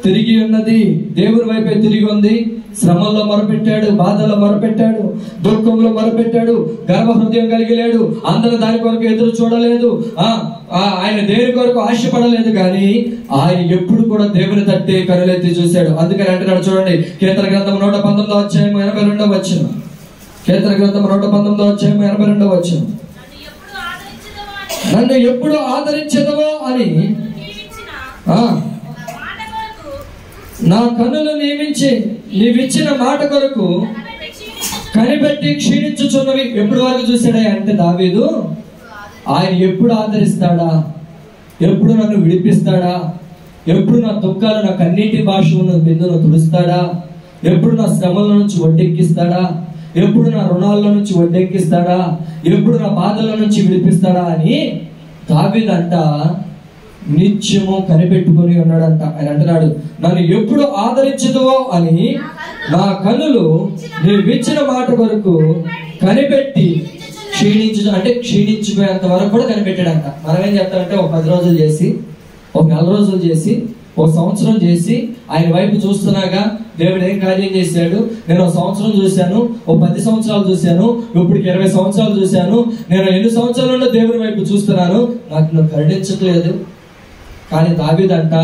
తిరిగి ఉన్నది, దేవుని వైపే తిరిగి ఉంది. శ్రమల్లో మొరపెట్టాడు, బాధల్లో మొరపెట్టాడు, దుఃఖంలో మొరపెట్టాడు, గర్వ హృదయం కలిగి లేడు. అందరూ దాని కొరకు ఎదురు చూడలేదు, ఆయన దేని కొరకు ఆశపడలేదు. కానీ ఆయన ఎప్పుడు కూడా దేవుని తట్టే కనులెత్తి చూశాడు. అందుకని అంటున్నాడు చూడండి, కీర్తన గ్రంథం 119వ అధ్యాయం 82వ వచనం. కీర్తన గ్రంథం 119వ అధ్యాయం 82వ వచనం. నన్ను ఎప్పుడు ఆదరించదవో అని నా కన్నులు నియమించి నీవిచ్చిన మాట కొరకు కనిపెట్టి క్షీణించుచున్నవి. ఎప్పుడు వరకు చూశాడా అంటే దావీదు, ఆయన ఎప్పుడు ఆదరిస్తాడా, ఎప్పుడు నన్ను విడిపిస్తాడా, ఎప్పుడు నా దుఃఖాలు నా కన్నీటి భాషను బిందును తుడుస్తాడా, ఎప్పుడు నా శ్రమల నుంచి వడ్డెక్కిస్తాడా, ఎప్పుడు నా రుణాల నుంచి వడ్డెక్కిస్తాడా, ఎప్పుడు నా బాధల నుంచి విడిపిస్తాడా అని దావీదంట నిత్యము కనిపెట్టుకుని ఉన్నాడంట. ఆయన అంటున్నాడు, నన్ను ఎప్పుడు ఆదరించదువో అని నా కన్నులు నీవిచ్చిన మాట కొరకు కనిపెట్టి క్షీణించిపోయేంత వరకు కూడా కనిపెట్టాడంట. మనం ఏం చెప్తామంటే ఒక 10 రోజులు చేసి, ఒక 4 రోజులు చేసి, ఒక సంవత్సరం చేసి ఆయన వైపు చూస్తున్నాగా దేవుడు ఏం కార్యం చేశాడు, నేను ఒక సంవత్సరం చూశాను, ఒక 10 సంవత్సరాలు చూశాను, ఇప్పటికి 20 సంవత్సరాలు చూశాను, నేను ఎన్ని సంవత్సరాల నుండి దేవుని వైపు చూస్తున్నాను, నాకు నువ్వు కరుణించట్లేదు. కానీ దావీదంట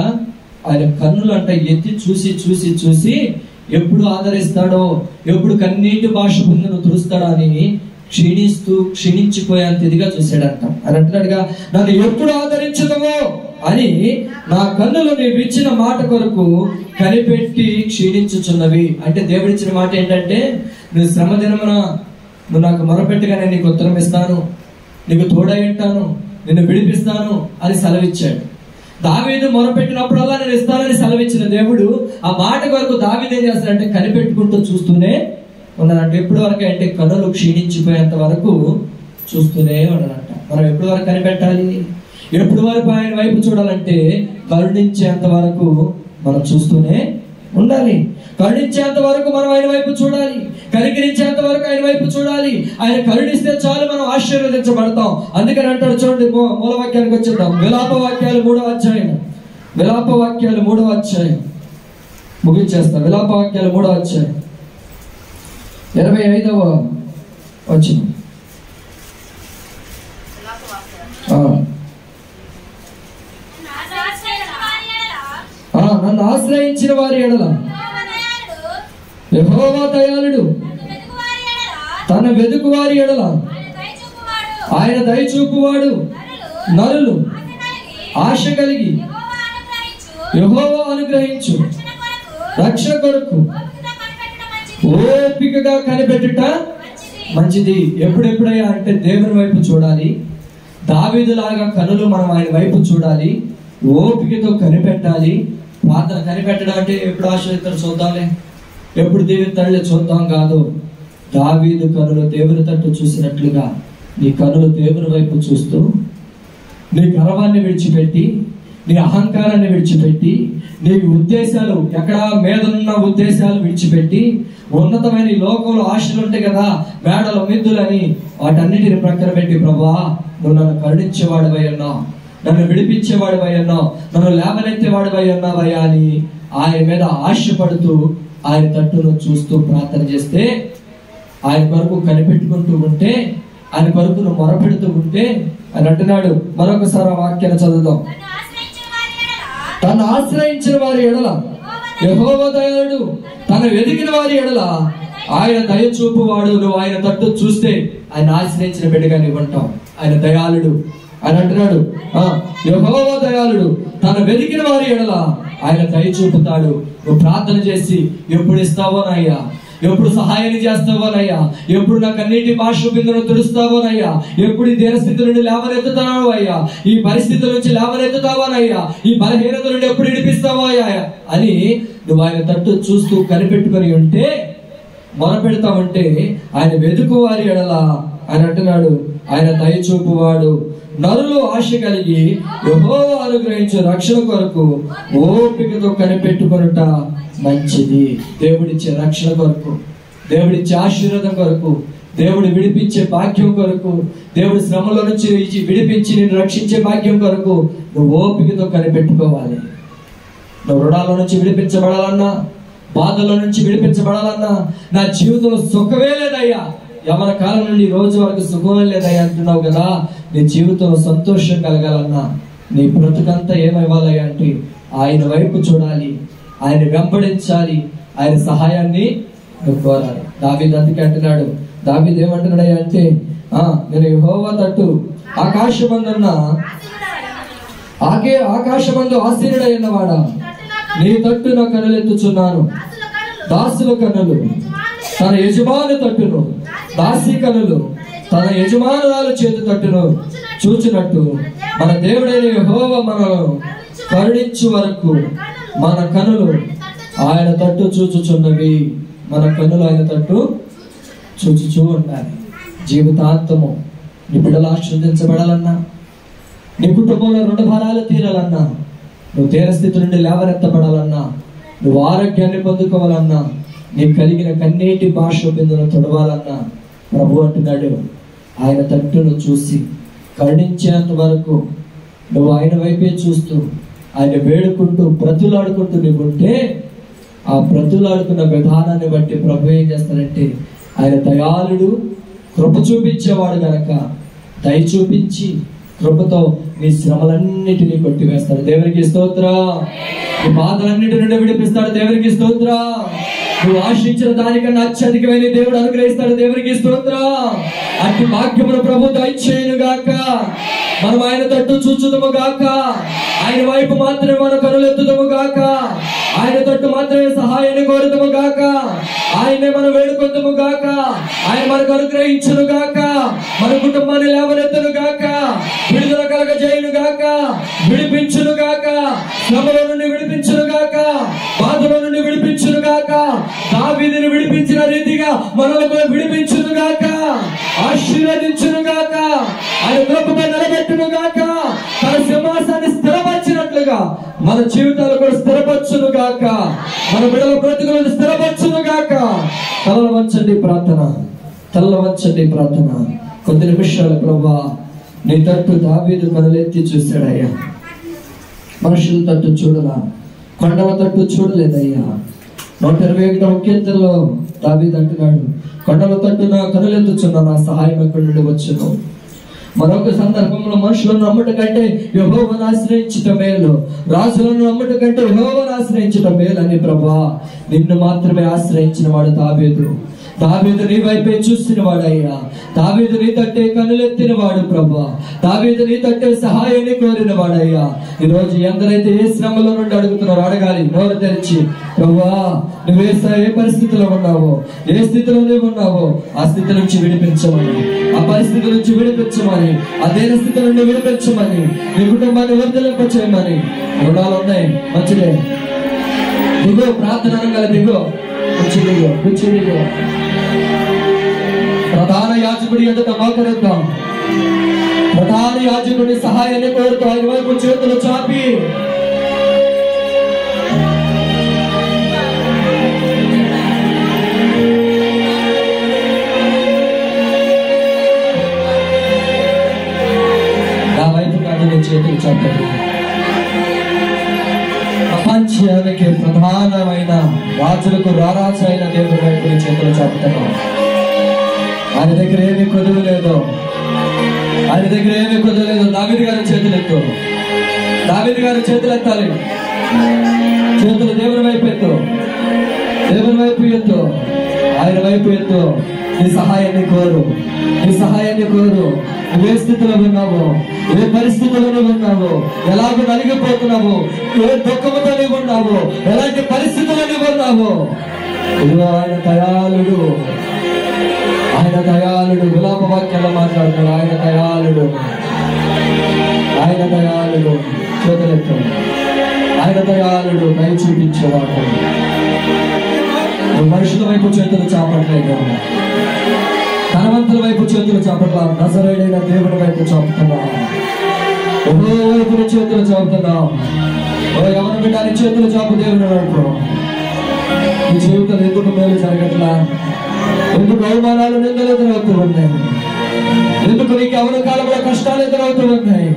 ఆయన కన్నులు అంట ఎత్తి చూసి చూసి చూసి ఎప్పుడు ఆదరిస్తాడో, ఎప్పుడు కన్నీటి భాష పొందును తుడుస్తాడో అని క్షీణించిపోయేంత ఇదిగా చూశాడంట. అని అంటున్నాడుగా, నన్ను ఎప్పుడు ఆదరించదవో అని నా కన్నులు నీవిచ్చిన మాట కొరకు కనిపెట్టి క్షీణించుచున్నవి. అంటే దేవుడిచ్చిన మాట ఏంటంటే, నువ్వు శ్రమ దినమున నువ్వు నాకు మొరపెట్టగా నేను నీకు ఉత్తరం ఇస్తాను, నీకు తోడై ఉంటాను, నిన్ను విడిపిస్తాను అని సెలవిచ్చాడు. దావీదు మొరపెట్టినప్పుడల్లా నేను ఇస్తానని సెలవిచ్చిన దేవుడు ఆ మాట కొరకు దావీదు ఏం చేస్తాడంటే కనిపెట్టుకుంటూ చూస్తూనే ఉన్నాడంట. ఎప్పటి వరకు అంటే కన్నులు క్షీణించిపోయేంత వరకు చూస్తూనే ఉన్నాడంట. మనం ఎప్పటి వరకు కనిపెట్టాలి, ఎప్పటి వరకు ఆయన వైపు చూడాలంటే కరుణించేంత వరకు మనం చూస్తూనే ఉండాలి. కరుణించేంత వరకు మనం ఆయన వైపు చూడాలి, కనికరించేంత వరకు ఆయన వైపు చూడాలి. ఆయన కరుణిస్తే చాలు మనం ఆశీర్వదించబడతాం. అందుకని అంటాడు చూడండి, మూల వాక్యానికి వచ్చేద్దాం. విలాప వాక్యాలు 3వ అధ్యాయం, విలాప వాక్యాలు 3వ అధ్యాయం ముగించేస్తాం. విలాప వాక్యాలు 3వ అధ్యాయం 25వ వచనం. నన్ను ఆశ్రయించిన వారి ఎడల యెహోవా దయాళుడు, తన వెదుకు వారి ఎడల ఆయన దయచూపువాడు. నరులు ఆశ కలిగి యెహోవా అనుగ్రహించు రక్షణ కొరకు ఓపికగా కనిపెట్టుట మంచిది. ఎప్పుడెప్పుడయ్యా అంటే దేవుని వైపు చూడాలి. దావీదులాగా కనులు మనం ఆయన వైపు చూడాలి, ఓపికతో కనిపెట్టాలి. ప్రార్థన కనిపెట్టడం అంటే ఎప్పుడు ఆశ్రయిస్తాడు చూద్దాంలే, ఎప్పుడు దీవిస్తాడులే చూద్దాం కాదు. దావీదు కనులు దేవుని తట్టు చూసినట్లుగా నీ కనులు దేవుని వైపు చూస్తూ నీ గర్వాన్ని విడిచిపెట్టి, నీ అహంకారాన్ని విడిచిపెట్టి, నీ ఉద్దేశాలు ఎక్కడ మీదనున్న ఉద్దేశాలు విడిచిపెట్టి, ఉన్నతమైన ఈ లోకంలో ఆశలు ఉంటాయి కదా, మేడలు మిద్దులని, వాటన్నిటిని ప్రక్కన పెట్టి, ప్రభువా నువ్వు నన్ను కరుణించేవాడివై ఉన్నావు, నన్ను విడిపించేవాడివై ఉన్నావు, నన్ను లేవనెత్తేవాడివై ఉన్నావయ్యా అని ఆయన మీద ఆశపడుతూ ఆయన తట్టును చూస్తూ ప్రార్థన చేస్తే, ఆయన కొరకు కనిపెట్టుకుంటూ ఉంటే, ఆయన కొరకు నువ్వు మొరపెడుతూ ఉంటే, ఆయన అంటున్నాడు మరొకసారి ఆ వాక్యాన్ని చదువుదాం. తను ఆశ్రయించిన వారి ఎడల యెహోవా దయాళుడు, తను వెదికిన వారి ఎడల ఆయన దయ చూపువాడు. నువ్వు ఆయన తట్టు చూస్తే ఆయన ఆశ్రయించిన బిడ్డగా నీవు ఉంటావు. ఆయన దయాళుడు అని అంటున్నాడు. యెహోవా దయాళుడు, తను వెదికిన వారి ఎడల ఆయన దయ చూపుతాడు. నువ్వు ప్రార్థన చేసి ఎప్పుడు ఇస్తావోనయ్యా, ఎప్పుడు సహాయాన్ని చేస్తావోనయ్యా, ఎప్పుడు నా కన్నీటి భాష బిందును తుడుస్తావోనయ్యా, ఎప్పుడు ఈ దేనస్థితి నుండి లేవనెత్తుతావు అయ్యా, ఈ పరిస్థితుల నుంచి లేవనెత్తుతావోనయ్యా, ఈ బలహీనత నుండి ఎప్పుడు విడిపిస్తావో అయ్యా అని నువ్వు ఆయన తట్టు చూస్తూ కనిపెట్టుకొని ఉంటే, మొరపెడతావంటే ఆయన వెతుకు వారి ఎడల ఆయన అంటున్నాడు ఆయన దయ చూపువాడు. నరులు ఆశ కలిగి యెహోవా అనుగ్రహించే రక్షణ కొరకు ఓపికతో కనిపెట్టుకొనుట మంచిది. దేవుడిచ్చే రక్షణ కొరకు, దేవుడిచ్చే ఆశీర్వాదం కొరకు, దేవుడు విడిపించే భాగ్యం కొరకు, దేవుడు శ్రమలో నుంచి విడిపించి నిన్ను రక్షించే భాగ్యం కొరకు నువ్వు ఓపికతో కనిపెట్టుకోవాలి. నువ్వు రుణాల నుంచి విడిపించబడాలన్నా, బాధల నుంచి విడిపించబడాలన్నా, నా జీవితంలో సుఖమే లేదయ్యా, యవన కాలం నుండి ఈ రోజు వరకు సుఖమే లేదయ్యా అంటున్నావు కదా, నీ జీవితంలో సంతోషం కలగాలన్నా నీ బ్రతుకంతా ఏమైవ్వాలయ్యా అంటే ఆయన వైపు చూడాలి, ఆయన వెంబడించాలి, ఆయన సహాయాన్ని నువ్వు కోరాలి. దావీదు అందుకే అంటున్నాడు, దావీదు ఏమంటున్నాడయ్యా అంటే నేను యెహోవా తట్టు ఆకాశమందున్న ఆకాశమందు ఆసీనుడైనవాడా, నీ తట్టు నా కనులెత్తుచున్నాను. దాసుల కనులు తన యజమాని తట్టును, దాసి కనులు తన యజమానురాలు చేతి తట్టును చూచినట్టు మన దేవుడైన యెహోవా మనను కరుణించు వరకు మన కనులు ఆయన తట్టు చూచుచున్నవి. మన కనులు ఆయన తట్టు చూచుచూ ఉండాలి. జీవితాంతము నీ బిడ్డలు ఆశీర్వదించబడాలన్నా, నీ కుటుంబంలో రుణ భారాలు తీరాలన్నా, నువ్వు తీరస్థితి నుండి లేవనెత్తబడాలన్నా, నువ్వు ఆరోగ్యాన్ని పొందుకోవాలన్నా, నీకు కలిగిన కన్నీటి భాష బిందును తొడవాలన్నా ప్రభు అంటున్నాడు, ఆయన తట్టును చూసి కరుణించేంత వరకు నువ్వు ఆయన వైపే చూస్తూ ఆయన వేడుకుంటూ బ్రతులాడుకుంటూ నువ్వు ఉంటే, ఆ బ్రతులాడుకున్న విధానాన్ని బట్టి ప్రభు ఏం చేస్తాడంటే ఆయన దయాళుడు, కృప చూపించేవాడు గనక దయ చూపించి కృపతో నీ శ్రమలన్నిటినీ కొట్టివేస్తాడు. దేవునికి స్తోత్రం. నీ బాధలన్నిటి నుండి విడిపిస్తాడు. దేవునికి స్తోత్రం. నువ్వు ఆశించిన దానికన్నా అత్యధికమైన దేవుడు అనుగ్రహిస్తాడు. దేవునికి స్తోత్రం. అట్టి భాగ్యమును ప్రభు దయచేయును గాక. మనం ఆయన తట్టు చూచుదము గాక. ఆయన వైపు మాత్రమే మన కనులెత్తుదము గాక. ఆయన తట్టు మాత్రమే సహాయాన్ని కోరుదము గాక. ఆయనే మనం వేడుకొందుము గాక. ఆయన మనకు అనుగ్రహించును గాక. మన కుటుంబాన్ని లేవనెత్తును గాక. విడుదల కలగజేయును గాక. విడిపించును గాక. శ్రమల నుండి విడిపించును గాక. బాధల నుండి విడిపించును గాక. దావీదుని విడిపించిన రీతిగా మనల్ని కూడా విడిపించును గాక. ఆశీర్వదించును గాక. ఆయన కృపపై నిలబెట్టును గాక. తన సింహాసాన్ని స్థిరపరిచినట్లుగా మన జీవితాలు కూడా స్థిరపరచును గాక. మన బిడ్డల బ్రతుకులను స్థిరపరచును గాక. తలల వంచండి ప్రార్థన, తలల వంచండి ప్రార్థన. కొద్ది నిమిషాలు ప్రభువా నీ తట్టు దావీదు కనులెత్తి చూశాడయ్యా. మనుషుల తట్టు చూడలా, కొండల తట్టు చూడలేదయ్యా. 121వ కీర్తనలో దావీదు అంటున్నాడు, కొండల తట్టు నా కనులెత్తుచున్న నా సహాయం ఎక్కడి నుండి వచ్చును. మరొక సందర్భంలో మనుషులను నమ్ముట కంటే యెహోవాను ఆశ్రయించటం మేలు, రాజులను నమ్ముట కంటే యెహోవాను ఆశ్రయించటం మేలు అని ప్రభువా నిన్ను మాత్రమే ఆశ్రయించిన వాడు దావీదు. దావీదు నీ వైపే చూసిన వాడయ్యా. దావీదు నీ తట్టే కనులెత్తిన వాడు ప్రభువా. దావీదు నీ తట్టే సహాయాన్ని కోరిన వాడయ్యా. ఈరోజు ఎందరైతే ఏ శ్రమలో నుండి అడుగుతున్నారో అడగాలి నోరు తెరిచి, ప్రభువా నువ్వు ఏ పరిస్థితిలో ఉన్నావో, ఏ స్థితిలో నువ్వు ఉన్నావో ఆ స్థితి నుంచి విడిపించమని, ఆ పరిస్థితి నుంచి విడిపించమని, అదే స్థితి నుండి విడిపించమని, నీ కుటుంబాన్ని వర్ధలింపచేయమని. రుణాలు ఉన్నాయి, మంచిదే, దిగో ప్రార్థన అనగల దిగో, కూర్చి దిగో, కూర్చి దిగో. ప్రధాన యాజకుడి ఎదుట మోకరిద్దాం. ప్రధాన యాజకుడి సహాయాన్ని కోరుతూ ఆయన వైపు చేతులు చాపి నా వైపు కాదు చేతులు చాపండి. ప్రపంచానికి ప్రధానమైన రాజులకు రారాజు అయిన దేవుడి వైపు చేతులు చాపుతున్నాం. ఆయన దగ్గర ఏమీ కొదువు లేదు, ఆయన దగ్గర ఏమీ కొదువు లేదు. దావీదు గారి చేతులు ఎత్తు, దావీదు గారి చేతులు ఎత్తాలి. చేతులు దేవుని వైపు ఎత్తు, దేవుని వైపు ఎత్తు, ఆయన వైపు ఎత్తు. నీ సహాయాన్ని కోరు, నీ సహాయాన్ని కోరు. నువ్వే స్థితిలో ఉన్నావు, ఏ పరిస్థితుల్లో నువ్వు ఉన్నావు, ఎలాగో నలిగిపోతున్నావు, ఏ దుఃఖంతో నీవు ఉన్నావు, ఎలాంటి పరిస్థితుల్లో నీవు ఉన్నావు. ఇదిగో ఆయన దయాళుడు, ఆయన దయాళుడు. విలాప వాక్యాల్లో మాట్లాడుతున్నాడు. ఆయన దయాళుడు, ఆయన దయాళుడు. చేతులెత్తు. ఆయన దయాళుడు, దయ చూపించేవాడు. మనుషుల వైపు చేతులు చాపట్లేదు, ధనవంతుల వైపు చేతులు చాపట్లా, నజరేయుడైన దేవుడి వైపు చాపుతున్నాం. ఓహో వైపు చేతులు చాపుతున్నాం. ఓ ఎవరి బిడ్డ చేతులు చాపు దేవుని వైపు. ఈ జీవితంలో ఎందుకు మేలు జరగట్లా? ఎందుకు అవమానాలు నిందలు ఎదురవుతూ ఉన్నాయి? ఎందుకు నీకు ఎవరి కాలంలో కష్టాలు ఎదురవుతూ ఉన్నాయి?